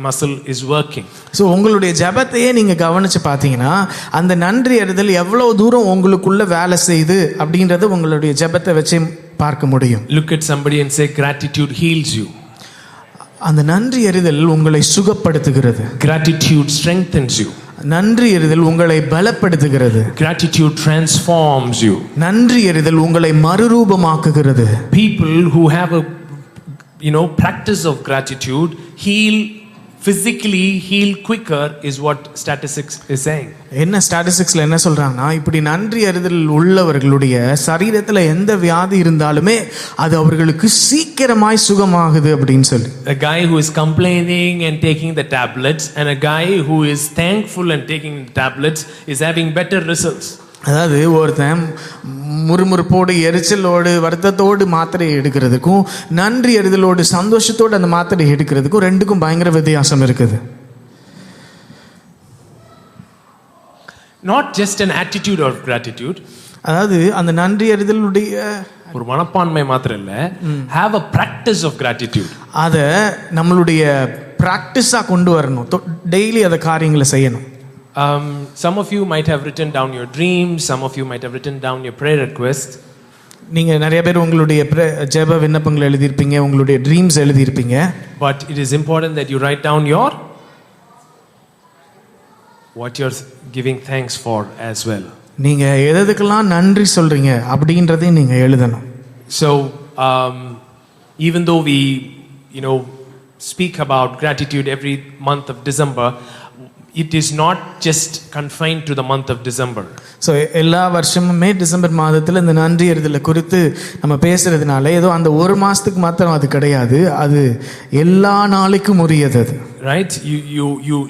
muscle is working. So உங்களுடைய ஜெபத்தையே நீங்க கவனிச்சு பார்த்தீங்கன்னா அந்த நன்றி அறிதல் எவ்வளவு தூரம் உங்களுக்குள்ள வேலை செய்யுது அப்படின்றத உங்களுடைய ஜெபத்தை வச்சு பார்க்க முடியும். Look at somebody and say, gratitude heals you. அந்த நன்றி அறிதல் உங்களை சுகப்படுத்துகிறது. Gratitude strengthens you. நன்றி அறிதல் உங்களை பலப்படுத்துகிறது. Gratitude transforms you. நன்றி அறிதல் உங்களை மறுரூபமாக்குகிறது. People who have a practice of gratitude physically heal quicker is what statistics is saying. என்ன ஸ்டாட்டிஸ்டிக்ஸ்ல என்ன சொல்றாங்கன்னா, இப்படி நன்றி அறிதல் உள்ளவர்களுடைய சரீரத்துல எந்த வியாதி இருந்தாலுமே அது அவர்களுக்கு சீக்கிரமாய் சுகமாகுது அப்படின்னு சொல்லி. A guy who is complaining and taking the tablets and a guy who is thankful and taking the tablets is having better results. அதாவது ஒருத்தன் முறுமுறுப்போடு எரிச்சலோடு வருத்தத்தோடு மாத்திரை எடுக்கிறதுக்கும் நன்றி அறிதலோடு சந்தோஷத்தோடு அந்த மாத்திரை எடுக்கிறதுக்கும் ரெண்டுக்கும் பயங்கர வித்தியாசம் இருக்குது. Not just an attitude of gratitude. அதாவது அந்த நன்றி அறிதலுடைய ஒரு மனப்பான்மை மாத்திரம் இல்ல, have a practice of gratitude. அதை நம்மளுடைய பிராக்டிஸாக கொண்டு வரணும். டெய்லி அதை காரியங்களை செய்யணும். Some of you might have written down your dreams, some of you might have written down your prayer requests. நீங்கள் நிறைய பேர் உங்களுடைய ஜெப விண்ணப்பங்கள் எழுதியிருப்பீங்க, உங்களுடைய dreams எழுதியிருப்பீங்க. But it is important that you write down what you're giving thanks for as well. நீங்கள் எதுக்கெல்லாம் நன்றி சொல்றீங்க அப்படின்றதையும் நீங்கள் எழுதணும். So even though we speak about gratitude every month of December, it is not just confined to the month of December. So எல்லா வருஷமுமே December மாதத்தில் இந்த நன்றி அறிதலை குறித்து நம்ம பேசுறதுனால ஏதோ அந்த ஒரு மாதத்துக்கு மாத்திரம் அது கிடையாது, அது எல்லா நாளைக்கும் உரியது அது. Right?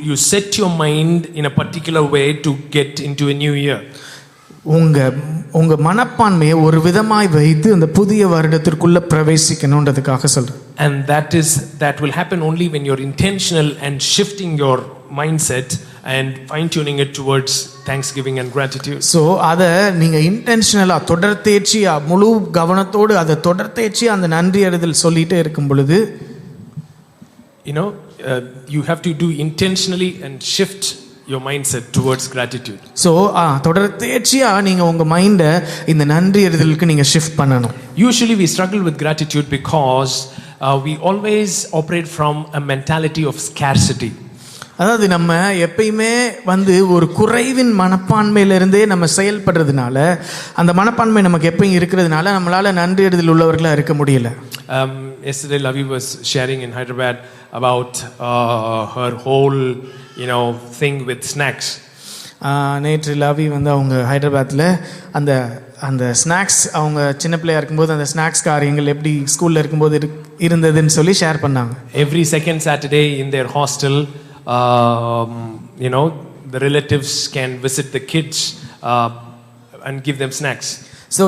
You set your mind in a particular way to get into a new year. உங்க மனப்பான்மையை ஒரு விதமாய் வைத்து அந்த புதிய வருடத்திற்குள்ள பிரவேசிக்கணும்ன்றதுக்காக சொல்றேன். And that will happen only when you're intentional and shifting your mindset and fine tuning it towards thanksgiving and gratitude. So அத நீங்க இன்டென்ஷனலா தொடர்ந்தேர்ச்சியா முழு கவனத்தோடு அத தொடர்ந்தேர்ச்சியா அந்த நன்றி அறிதல் சொல்லிட்டே இருக்கும் பொழுது you have to do intentionally and shift your mindset towards gratitude. So தொடர்ந்தேர்ச்சியா நீங்க உங்க மைண்ட இந்த நன்றி அறிதலுக்கு நீங்க ஷிஃப்ட் பண்ணணும். Usually we struggle with gratitude because we always operate from a mentality of scarcity. அதாவது நம்ம எப்பயுமே ஒரு குறைவின் மனப்பான்மையிலிருந்தே நம்ம செயல்படுறதுனால அந்த மனப்பான்மை நமக்கு எப்பயும் இருக்கிறதுனால நம்மளால நன்றி அறிதல் உள்ளவர்களா இருக்க முடியல. Yesterday Lavi was sharing in Hyderabad about her whole thing with snacks. நேற்று லாவி அவங்க ஹைதராபாத்தில் அந்த அந்த ஸ்நாக்ஸ் அவங்க சின்ன பிள்ளையா இருக்கும்போது அந்த ஸ்நாக்ஸ் காரியங்கள் எப்படி ஸ்கூல்ல இருக்கும்போது இருந்ததுன்னு சொல்லி ஷேர் பண்ணாங்க. Every second Saturday in their hostel, the relatives can visit the kids and give them snacks. So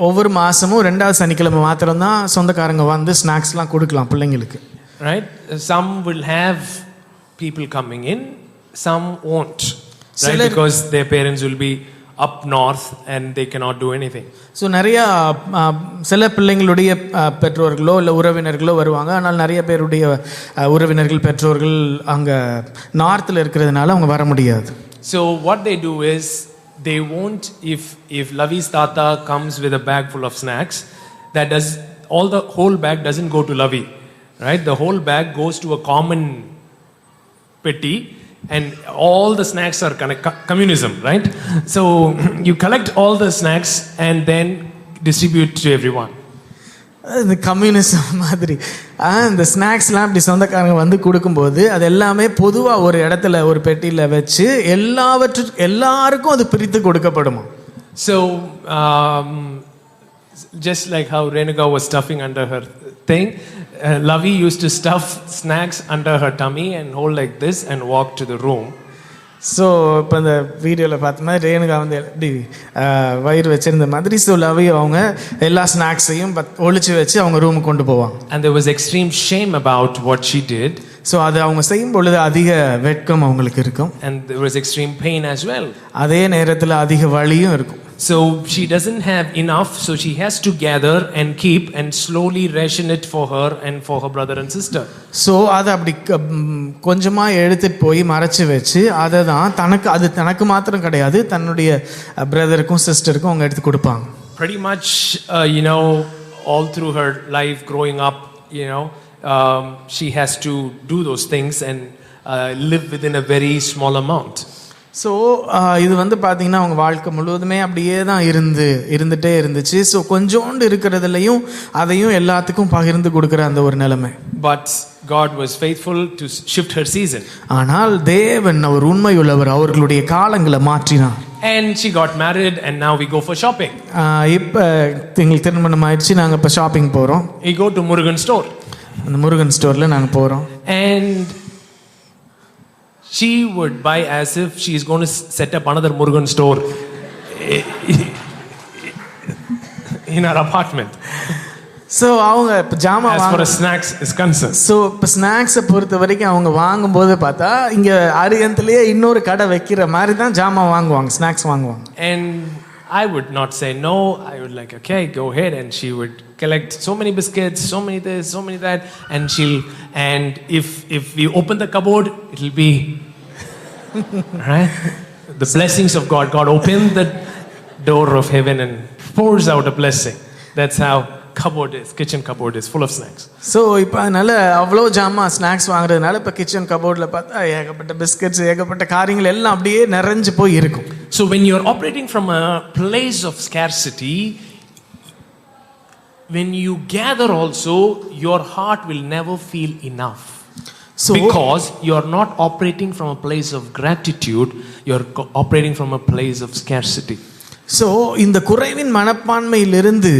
ஒவ்வொரு மாதமும் ரெண்டாவது சனிக்கிழமை மாத்திரம் தான் சொந்தக்காரங்க ஸ்நாக்ஸ்லாம் கொடுக்கலாம் பிள்ளைங்களுக்கு. Right? Some will have people coming in, some won't, right? Because their parents will be up north and they cannot do anything. So நிறையா சில பிள்ளைங்களுடைய பெற்றோர்களோ இல்லை உறவினர்களோ வருவாங்க, ஆனால் நிறைய பேருடைய உறவினர்கள் பெற்றோர்கள் அங்கே நார்த்தில் இருக்கிறதுனால அவங்க வர முடியாது. So what they do is they won't, if Lavi's tata comes with a bag full of snacks, the whole bag doesn't go to Lavi, right? The whole bag goes to a common petty and all the snacks are kind of communism, right? So you collect all the snacks and then distribute to everyone. இந்த communism மாதிரி இந்த ஸ்நாக்ஸ்லாம் இப்படி சொந்தக்காரங்க கொடுக்கும்போது அது எல்லாமே பொதுவாக ஒரு இடத்துல ஒரு பெட்டியில் வச்சு எல்லாருக்கும் அது பிரித்து கொடுக்கப்படுமா. So just like how Renuka was stuffing under her thing, Lavi used to stuff snacks under her tummy and hold like this and walk to the room. So இப்போ இந்த வீடியோவில் பார்த்த மாதிரி ரேணுகா எப்படி வயிறு வச்சிருந்த மாதிரி ஸோ லவி அவங்க எல்லா ஸ்நாக்ஸையும் ஒழிச்சு வச்சு அவங்க ரூமுக்கு கொண்டு போவாங்க. And there was extreme shame about what she did. So அது அவங்க செய்யும் பொழுது அதிக வெட்கம் அவங்களுக்கு இருக்கும். And there was extreme pain as well. அதே நேரத்தில் அதிக வலியும் இருக்கும். So she doesn't have enough, so she has to gather and keep and slowly ration it for her and for her brother and sister. So அது அப்படி கொஞ்சமா எடுத்துட்டு போய் மறைச்சு வச்சு அதை தான் தனக்கு மாத்திரம் கிடையாது தன்னுடைய பிரதருக்கும் சிஸ்டருக்கும் அவங்க எடுத்து கொடுப்பாங்க. Pretty much all through her life growing up, she has to do those things and live within a very small amount. So இது பார்த்தீங்கன்னா அவங்க வாழ்க்கை முழுவதுமே அப்படியே தான் இருந்துகிட்டே இருந்துச்சு. ஸோ கொஞ்சோண்டு இருக்கிறதுலையும் அதையும் எல்லாத்துக்கும் பகிர்ந்து கொடுக்குற அந்த ஒரு நிலைமை. But God was faithful to shift her season. ஆனால் தேவன் ஒரு உண்மையுள்ளவர், அவர்களுடைய காலங்களை மாற்றினார். And she got married and now we go for shopping. இப்போ எங்களுக்கு திருமணம் ஆயிடுச்சு, நாங்கள் இப்போ ஷாப்பிங் போகிறோம். We go to Murugan store. அந்த முருகன் ஸ்டோரில் நாங்கள் போகிறோம். And she would buy as if she is going to set up another Murugan store in our apartment. So அவங்க இப்போ ஜாமான் As வாங்க far as snacks is concerned. So இப்போ ஸ்நாக்ஸை பொறுத்த வரைக்கும் அவங்க வாங்கும்போது பார்த்தா இங்கே அருகத்துலேயே இன்னொரு கடை வைக்கிற மாதிரி தான் ஜாமான் வாங்குவாங்க, ஸ்நாக்ஸ் வாங்குவாங்க. And I would not say no. I would like, okay, go ahead. And she would collect so many biscuits, so many this, so many that. And if we open the cupboard, it'll be, right? The blessings of God. God opened the door of heaven and pours out a blessing. That's how kitchen cupboard is full of snacks. So இப்போ அதனால அவ்வளோ ஜாமான் snacks வாங்குறதுனால இப்போ kitchen கபோர்டில் பார்த்தா ஏகப்பட்ட biscuits, ஏகப்பட்ட காரியங்கள் எல்லாம் அப்படியே நிறைஞ்சு போய் இருக்கும். So when you're operating from a place of scarcity, when you gather also, your heart will never feel enough. So because you're not operating from a place of gratitude, you're operating from a place of scarcity. So இந்த குறைவின் மனப்பான்மையிலிருந்து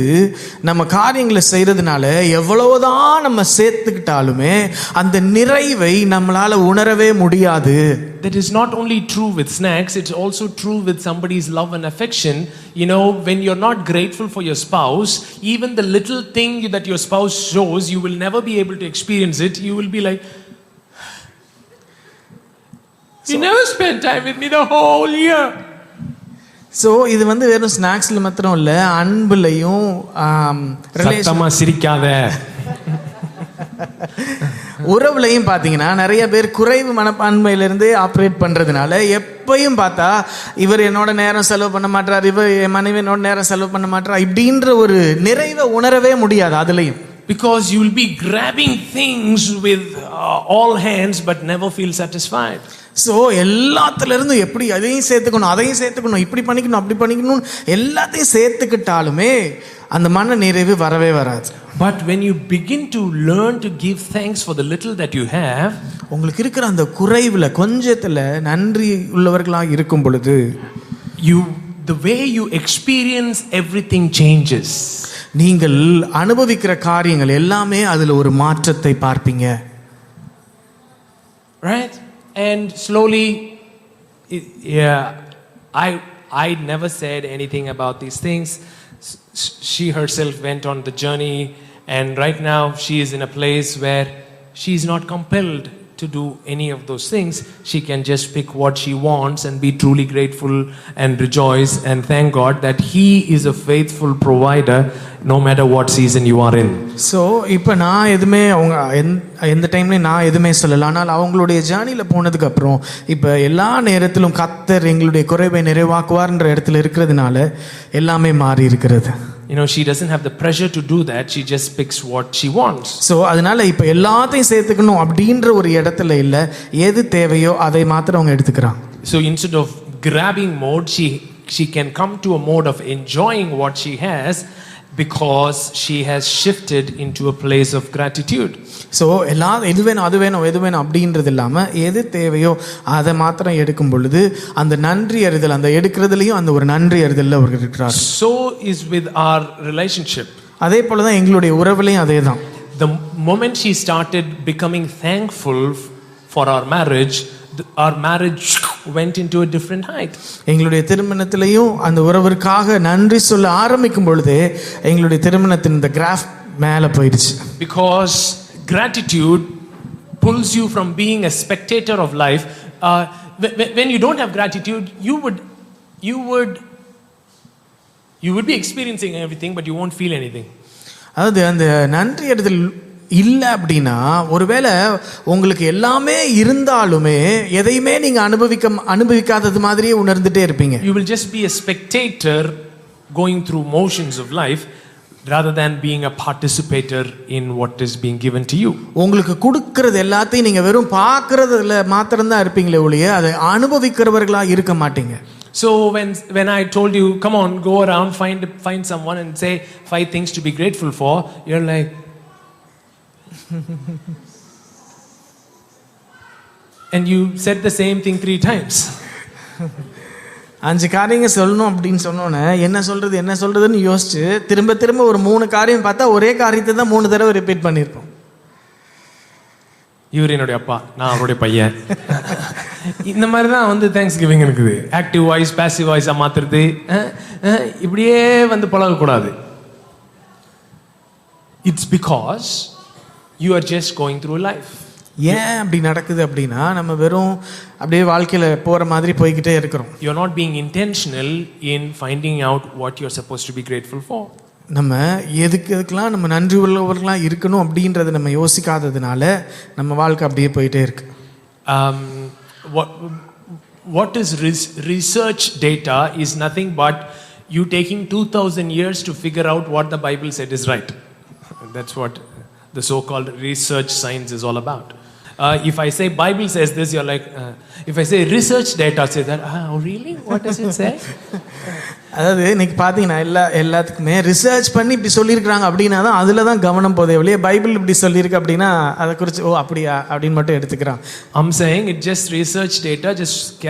நம்ம காரியங்களை செய்கிறதுனால எவ்வளவுதான் நம்ம சேர்த்துக்கிட்டாலுமே அந்த நிறைவை நம்மளால் உணரவே முடியாது. That is not only true with snacks, it's also true with somebody's love and affection. You know, when you're not grateful for your spouse, even the little thing that your spouse shows, you will never be able to experience it. You will be like, you never spent time with me the whole year. So இது வந்து வெறும் ஸ்நாக்ஸில் மாத்திரம் இல்லை, அன்புலையும் சத்தமா சிரிக்காத உறவுலையும் பார்த்தீங்கன்னா நிறைய பேர் குறைவு மனப்பான்மையிலிருந்தே ஆப்ரேட் பண்ணுறதுனால எப்பயும் பார்த்தா இவர் என்னோட நேரம் செலவு பண்ண மாட்டார், இவர் என் மனைவி என்னோட நேரம் செலவு பண்ண மாட்டார், இப்படின்ற ஒரு நிறைவை உணரவே முடியாது அதுலேயும். Because you will be grabbing things with all hands but never feel satisfied. So எல்லாத்துலேருந்து எப்படி அதையும் சேர்த்துக்கணும், அதையும் சேர்த்துக்கணும், இப்படி பண்ணிக்கணும், அப்படி பண்ணிக்கணும், எல்லாத்தையும் சேர்த்துக்கிட்டாலுமே அந்த மன நிறைவு வரவே வராது. But when you begin to learn to give thanks for the little that you have, உங்களுக்கு இருக்கிற அந்த குறைவில் கொஞ்சத்தில் நன்றி உள்ளவர்களாக இருக்கும் பொழுது the way you experience everything changes. நீங்கள் அனுபவிக்கிற காரியங்கள் எல்லாமே அதில் ஒரு மாற்றத்தை பார்ப்பீங்க. Right? And slowly, yeah, I never said anything about these things. She herself went on the journey, and right now she is in a place where she is not compelled to do any of those things. She can just pick what she wants and be truly grateful and rejoice and thank God that He is a faithful provider no matter what season you are in. So இப்போ நான் எதுவுமே அவங்க எந்த டைம்லையும் நான் எதுவுமே சொல்லலை. ஆனால் அவங்களுடைய ஜேர்னியில் போனதுக்கப்புறம் இப்போ எல்லா நேரத்திலும் கர்த்தர் எங்களுடைய குறைவை நிறைவாக்குவார்ன்ற இடத்துல இருக்கிறதுனால எல்லாமே மாறி இருக்கிறது. You know, she doesn't have the pressure to do that. She just picks what she wants. So அதனால இப்போ எல்லாத்தையும் சேர்த்துக்கணும் அப்படின்ற ஒரு இடத்துல இல்லை, எது தேவையோ அதை மாத்திரம் அவங்க எடுத்துக்கிறாங்க. So instead of grabbing mode, she can come to a mode of enjoying what she has because she has shifted into a place of gratitude. So எது வேணும் அது வேணும் எது வேணும் அப்படின்றது இல்லாமல் எது தேவையோ அதை மாத்திரம் எடுக்கும் பொழுது அந்த நன்றி அறிதல், அந்த எடுக்கிறதுலையும் அந்த ஒரு நன்றி அறிதலில் அவர்கள் இருக்கிறார். So is with our relationship. அதே போல தான் எங்களுடைய உறவுலையும் அதே தான். The moment she started becoming thankful for our marriage went into a different height. எங்களுடைய திருமணத்திலையும் அந்த உறவிற்காக நன்றி சொல்ல ஆரம்பிக்கும் பொழுது எங்களுடைய திருமணத்தின் இந்த கிராஃப் மேலே போயிடுச்சு. Because gratitude pulls you from being a spectator of life. When you don't have gratitude, you would be experiencing everything but you won't feel anything. அதாவது அந்த நன்றி அறிதல் இல்லை அப்படின்னா ஒருவேளை உங்களுக்கு எல்லாமே இருந்தாலுமே எதையுமே நீங்க அனுபவிக்காதது மாதிரியே உணர்ந்துட்டே இருப்பீங்க. You will just be a spectator going through motions of life rather than being a participator in what is being given to you. உங்களுக்கு கொடுக்கிறது எல்லாத்தையும் நீங்க வெறும் பார்க்கறதுல மாத்திரம் தான் இருப்பீங்களே ஒழிய அதை அனுபவிக்கிறவர்களா இருக்க மாட்டீங்க. So when I told you, come on, go around, find someone and say 5 things to be grateful for, you're like and you said the same thing 3 times. 5 காரியங்கள் சொல்லணும் அப்படின்னு சொன்னோன்னே என்ன சொல்றதுன்னு யோசிச்சு திரும்ப ஒரு 3 காரியம் பார்த்தா ஒரே காரியத்தை தான் 3 தடவை ரிப்பீட் பண்ணியிருப்போம். இவர் என்னுடைய அப்பா, நான் அவருடைய பையன். இந்த மாதிரி தான் வந்து தேங்க்ஸ் கிவிங் இருக்குது. ஆக்டிவ் வாய்ஸ் பேசிவ் வாய்ஸா மாத்துறது, இப்படியே வந்து பழகக்கூடாது. It's because you are just going through life. ஏன் அப்படி நடக்குது அப்படின்னா, நம்ம வெறும் அப்படியே வாழ்க்கையில போற மாதிரி போய்கிட்டே இருக்கிறோம். You are not being intentional in finding out what you are supposed to be grateful for. நம்ம எதுக்கெல்லாம் நம்ம நன்றி உள்ளவர்களாக இருக்கணும் அப்படின்றத நம்ம யோசிக்காததுனால நம்ம வாழ்க்கை அப்படியே போயிட்டே இருக்கு. What is research data is nothing but you taking 2000 years to figure out what the Bible said is right. That's what the so-called research science is all about. If I say Bible says this, you're like, if I say research data says that, oh really? What does it say? அதாவது இன்னைக்கு பார்த்தீங்கன்னா எல்லாத்துக்குமே research பண்ணி இப்படி சொல்லியிருக்கிறாங்க அப்படின்னா தான் அதில் தான் கவனம் போதே வழியே பைபிள் இப்படி சொல்லியிருக்கு அப்படின்னா அதை குறித்து ஓ அப்படியா அப்படின்னு மட்டும் எடுத்துக்கிறான். I'm saying it just research data just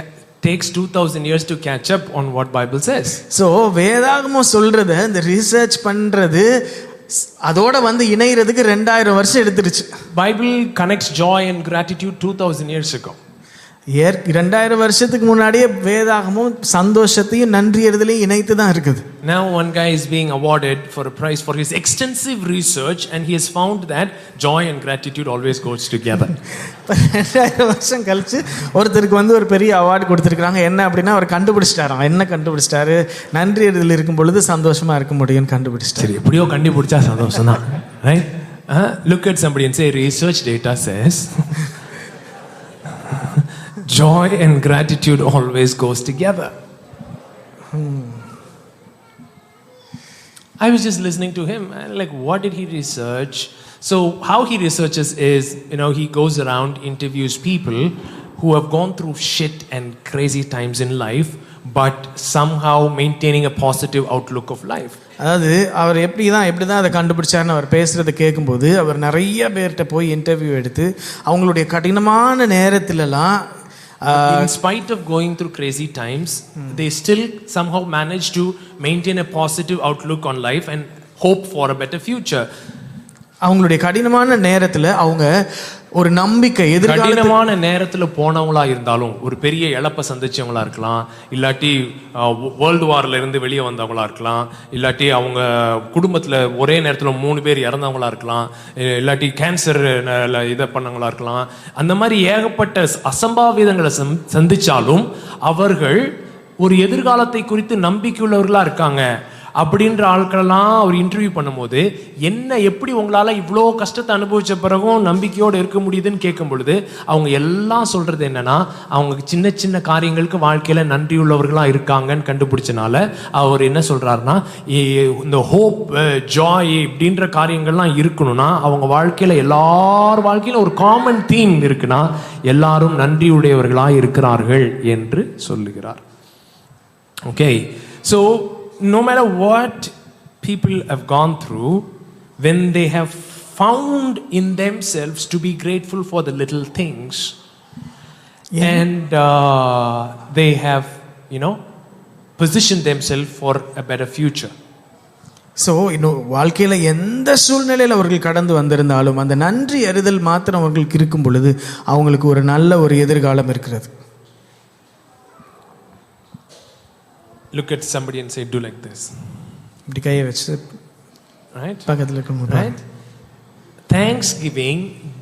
takes 2000 years to catch up on what Bible says. So வேதாகமம் சொல்றத இந்த ரிசர்ச் பண்றது அதோட வந்து இணைகிறதுக்கு 2000 வருஷம் எடுத்துருச்சு. Bible connects joy and gratitude 2000 years ago. 2000 வருஷத்துக்கு முன்னாடியே வேதாகமும் சந்தோஷத்தையும் நன்றி அறிதலையும் இணைத்து தான் இருக்குது. Now one guy is being awarded for a prize for his extensive research and he has found that joy and gratitude always goes together. 2000 வருஷம் கழிச்சு ஒருத்தருக்கு வந்து ஒரு பெரிய அவார்டு கொடுத்துருக்காங்க. என்ன அப்படின்னா அவர் கண்டுபிடிச்சிட்டாராம். என்ன கண்டுபிடிச்சிட்டாரு? நன்றி அறிதல் இருக்கும் பொழுது சந்தோஷமா இருக்க முடியும்னு கண்டுபிடிச்சிட்டாரு. சரி, எப்படியோ கண்டுபிடிச்சா சந்தோஷம் தான். Right? Look at somebody and say research data says joy and gratitude always goes together. I was just listening to him and like, what did he research? So how he researches is, he goes around, interviews people who have gone through shit and crazy times in life, but somehow maintaining a positive outlook of life. அதாவது அவர் எப்படி தான் அதை கண்டுபிடிச்சாருன்னு அவர் பேசுகிறத கேட்கும்போது அவர் நிறைய பேர்கிட்ட போய் interview எடுத்து அவங்களுடைய கடினமான நேரத்திலலாம் in spite of going through crazy times, they still somehow manage to maintain a positive outlook on life and hope for a better future. அவங்களுடைய கடினமான நேரத்துல அவங்க ஒரு நம்பிக்கை கடினமான நேரத்துல போனவங்களா இருந்தாலும் ஒரு பெரிய இழப்பை சந்திச்சவங்களா இருக்கலாம், இல்லாட்டி வேர்ல்டு வார்ல இருந்து வெளியே வந்தவங்களா இருக்கலாம், இல்லாட்டி அவங்க குடும்பத்துல ஒரே நேரத்துல 3 பேர் இறந்தவங்களா இருக்கலாம், இல்லாட்டி கேன்சர் இதை பண்ணவங்களா இருக்கலாம். அந்த மாதிரி ஏகப்பட்ட அசம்பாவிதங்களை சந்திச்சாலும் அவர்கள் ஒரு எதிர்காலத்தை குறித்து நம்பிக்கையுள்ளவர்களா இருக்காங்க. அப்படின்ற ஆட்களெல்லாம் அவர் இன்டர்வியூ பண்ணும்போது எப்படி உங்களால் இவ்வளோ கஷ்டத்தை அனுபவிச்ச பிறகும் நம்பிக்கையோடு இருக்க முடியுதுன்னு கேட்கும் பொழுது அவங்க எல்லாம் சொல்றது என்னன்னா, அவங்க சின்ன சின்ன காரியங்களுக்கு வாழ்க்கையில நன்றியுள்ளவர்களாக இருக்காங்கன்னு கண்டுபிடிச்சனால அவர் என்ன சொல்றாருன்னா, இந்த ஹோப் ஜாய் இப்படின்ற காரியங்கள்லாம் இருக்கணும்னா அவங்க வாழ்க்கையில எல்லார் வாழ்க்கையில ஒரு காமன் தீம் இருக்குன்னா எல்லாரும் நன்றியுடையவர்களாக இருக்கிறார்கள் என்று சொல்லுகிறார். Okay, so no matter what people have gone through, when they have found in themselves to be grateful for the little things, and they have positioned themselves for a better future. So இன்னும் வாழ்க்கையில் எந்த சூழ்நிலையில் அவர்கள் கடந்து வந்திருந்தாலும் அந்த நன்றி அறிதல் மாத்திரம் அவர்களுக்கு இருக்கும் பொழுது அவங்களுக்கு ஒரு நல்ல ஒரு எதிர்காலம் இருக்கிறது. Look at somebody and say, do like this. இப்படி கையை வச்சு right பக்கத்தில் இருக்கும் right. Thanksgiving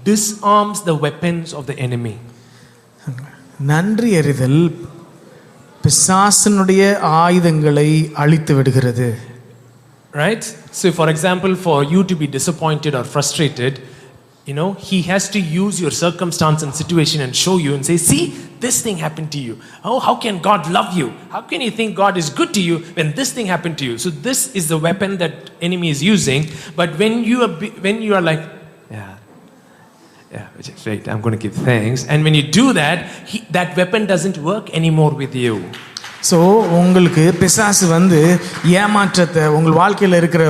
disarms the weapons of the enemy. நன்றி அறிதல் பிசாசனுடைய ஆயுதங்களை அழித்து விடுகிறது. Right? So for example, for you to be disappointed or frustrated, he has to use your circumstance and situation and show you and say, see, this thing happened to you. Oh, how can God love you? How can you think God is good to you when this thing happened to you? So this is the weapon that enemy is using. But when you are like, yeah, wait, I'm going to give thanks. And when you do that, that weapon doesn't work anymore with you. So உங்களுக்கு பிசாசு வந்து ஏமாற்றத்தை உங்கள் வாழ்க்கையில் இருக்கிற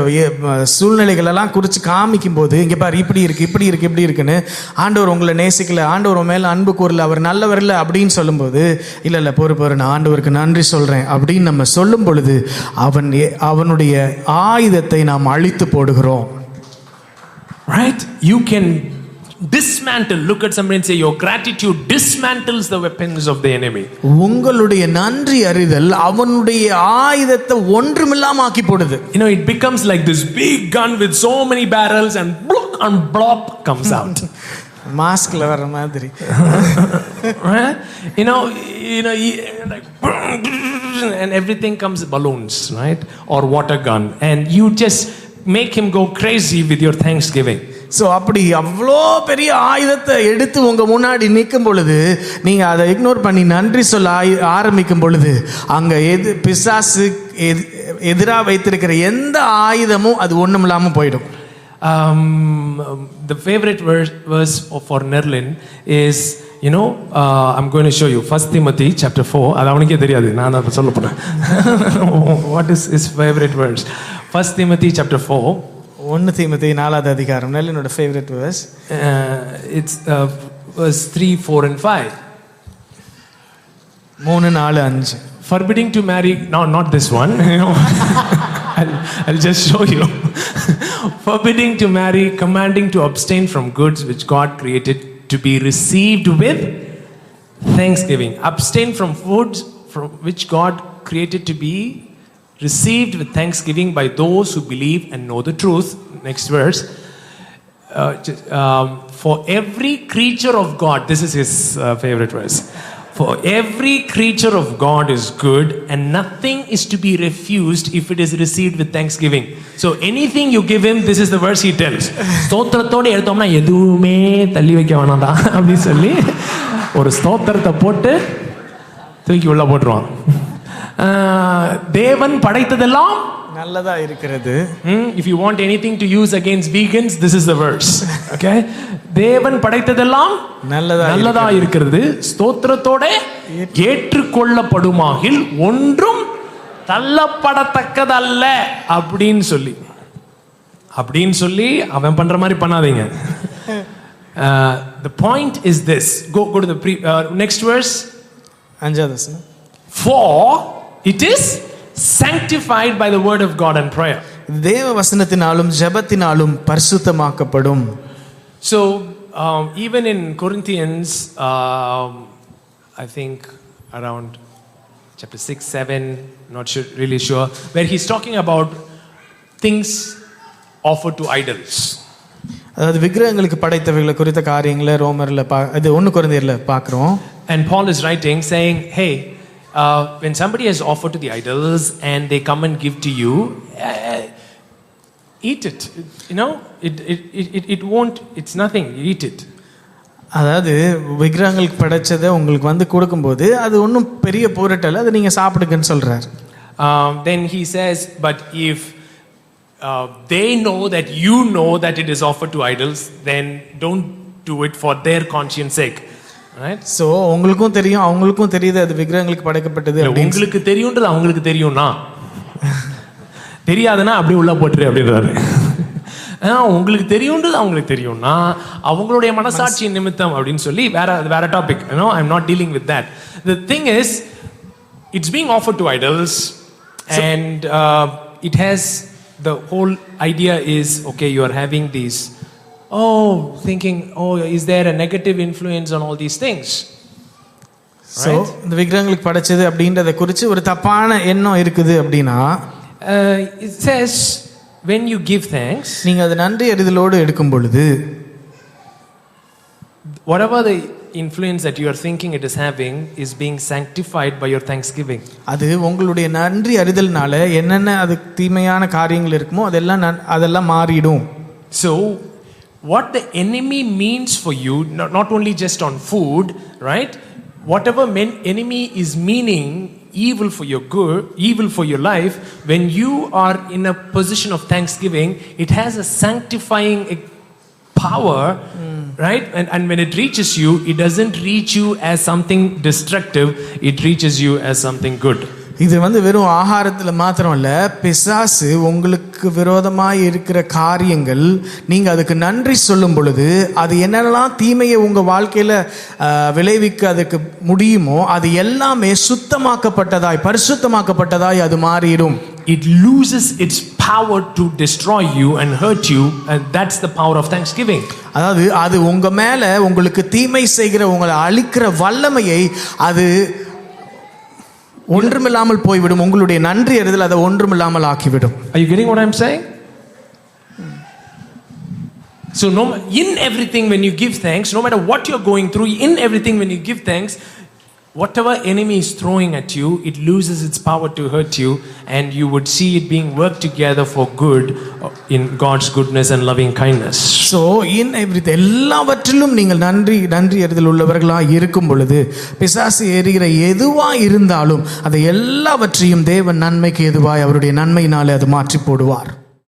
சூழ்நிலைகளெல்லாம் குறித்து காமிக்கும் போது, இங்கே பாரு இப்படி இருக்குன்னு, ஆண்டவர் உங்களை நேசிக்கல, ஆண்டவர் மேலே அன்பு கூறல, அவர் நல்லவர் இல்லை அப்படின்னு சொல்லும்போது, இல்லை பொறு நான் ஆண்டவருக்கு நன்றி சொல்கிறேன் அப்படின்னு நம்ம சொல்லும் பொழுது அவனுடைய ஆயுதத்தை நாம் அழித்து போடுகிறோம். Right? You can dismantle. Look at somebody and say, your gratitude dismantles the weapons of the enemy. உங்களுடைய நன்றி அறிதல் அவனுடைய ஆயுதத்தை ஒன்றுமில்லாம ஆக்கி போடுது. You know, it becomes like this big gun with so many barrels, and block and blop comes out. மாஸ்க்ல வர மாதிரி. Right? You know, like, and everything comes balloons, right? Or water gun, and you just make him go crazy with your thanksgiving. So அப்படி அவ்வளோ பெரிய ஆயுதத்தை எடுத்து உங்க முன்னாடி நிற்கும் பொழுது நீங்க அதை இக்னோர் பண்ணி நன்றி சொல்ல ஆரம்பிக்கும் பொழுது அங்க பிசாசு எதிராக வைத்திருக்கிற எந்த ஆயுதமும் அது ஒண்ணும் இல்லாம போயிடும். The favorite verse for Nerlin is, you know, I'm going to show you 1 Timothy chapter 4. அது அவனுக்கே தெரியாது, நான் அதை சொல்ல போறேன். What is his favorite verse? 1 Timothy chapter 4. 1 தீமோத்தேயு 4வது அதிகாரம். நெல்லினோட favourite verse. It's verse 3, 4 and 5. 3, 4, 5. Forbidding to marry, no, not this one. I'll just show you. Forbidding to marry, commanding to abstain from goods which God created to be received with thanksgiving. Abstain from foods from which God created to be received with thanksgiving by those who believe and know the truth. Next verse. For every creature of God, this is his favorite verse. For every creature of God is good, and nothing is to be refused if it is received with thanksgiving. So anything you give him, this is the verse he tells. ஸ்தோத்திரத்தோட எடுத்தோம்னா எதுவுமே தள்ளி வைக்க வேணாம்டா அப்படி சொல்லி ஒரு ஸ்தோத்திரத்தை போட்டு தூக்கி உள்ள போட்டுருவான். தேவன் படைத்ததெல்லாம் நல்லதா இருக்கிறது. If you want anything to use against vegans, this is the verse. Okay? தேவன் படைத்ததெல்லாம் நல்லதா இருக்கிறது, ஸ்தோத்திரத்தோட ஏற்றுக்கொள்ளப்படுமாகில் ஒன்றும் தள்ளப்படத்தக்கதல்ல அப்படின்னு சொல்லி அவன் பண்ற மாதிரி பண்ணாதீங்க. The point is this. Go to the next verse. 5வது வசனம். For it is sanctified by the word of God and prayer. தேவ வசனத்தினாலும் ஜெபத்தினாலும் பரிசுத்தமாக்கப்படும். So even in Corinthians, I think around chapter 6, 7, not sure, really sure, where he's talking about things offered to idols. அதாவது விக்கிரகங்களுக்கு படைத்தவைகளை குறித்த காரியங்களை ரோமர்ல இது 1 கொரிந்தியர்ல பார்க்கிறோம். And Paul is writing saying, hey, when somebody has offered to the idols and they come and give to you, eat it. You know, it won't, it's nothing. Eat it. அதாவது விக்கிரகங்களுக்கு படைச்சதை உங்களுக்கு கொடுக்கும்போது அது ஒன்றும் பெரிய பொருட்டல்ல, அதை நீங்க சாப்பிடுங்கன்னு சொல்றாரு. Then he says, but if they know that you know that it is offered to idols, then don't do it for their conscience sake. Right? So உங்களுக்கும் தெரியும் அவங்களுக்கும் தெரியுது அது விக்கிரகங்களுக்கு படைக்கப்பட்டது. உங்களுக்கு தெரியும்ன்றது அவங்களுக்கு தெரியும்னா தெரியாதுன்னா அப்படி உள்ள போட்டுரு அப்படின்றாரு. உங்களுக்கு தெரியும்ன்றது அவங்களுக்கு தெரியும்னா அவங்களுடைய மனசாட்சி நிமித்தம் அப்படின்னு சொல்லி வேற topic. You know, I'm not dealing with that. The thing is, it's being offered to idols, and it has, the whole idea is, okay, you are having these, thinking, is there a negative influence on all these things? So இந்த விக்கிரகங்களுக்கு படைச்சது அப்படின்றத குறித்து ஒரு தப்பான எண்ணம் இருக்குது அப்படின்னா, it says when you give thanks, நீங்க அது நன்றி அறிதலோடு எடுக்கும் பொழுது, whatever the influence that you are thinking it is having is being sanctified by your thanksgiving. அது உங்களுடைய நன்றி அறிதல்னால என்னென்ன அது தீமையான காரியங்கள் இருக்குமோ அதெல்லாம் மாறிடும். So what the enemy means for you, not only just on food, right? Whatever enemy is meaning evil for your good, evil for your life, when you are in a position of thanksgiving, it has a sanctifying power, right? And when it reaches you, it doesn't reach you as something destructive, it reaches you as something good. இது வெறும் ஆகாரத்தில் மாத்திரம் இல்ல, பிசாசு உங்களுக்கு விரோதமாய் இருக்கிற காரியங்கள் நீங்க அதுக்கு நன்றி சொல்லும் பொழுது அது என்னெல்லாம் தீமையை உங்க வாழ்க்கையில விளைவிக்க அதுக்கு முடியுமோ அது எல்லாமே சுத்தமாக்கப்பட்டதாய் பரிசுத்தமாக்கப்பட்டதாய் அது மாறிடும். It loses its power to destroy you and hurt you, and that's the power of thanksgiving. அதாவது அது உங்க மேல உங்களுக்கு தீமை செய்கிற உங்களை அழிக்கிற வல்லமையை அது ஒன்றுமில்லாமல் போய்விடும். உங்களுடைய நன்றி அறிதல் அதை ஒன்றுமில்லாமல் ஆக்கிவிடும். Are you getting what I'm saying? So in everything when you give thanks, no matter what you're going through, in everything when you give thanks, whatever enemy is throwing at you, it loses its power to hurt you, and you would see it being worked together for good in God's goodness and loving kindness. So in everything, எல்லாவற்றிலும் நீங்கள் நன்றி அறிதல் உள்ளவர்களாக இருக்கும் பொழுது பிசாசு எரிகிற எதுவா இருந்தாலும் அதை எல்லாவற்றையும் தேவன் நன்மைக்கு எதுவாய் அவருடைய நன்மையினாலே அது மாற்றி போடுவார்.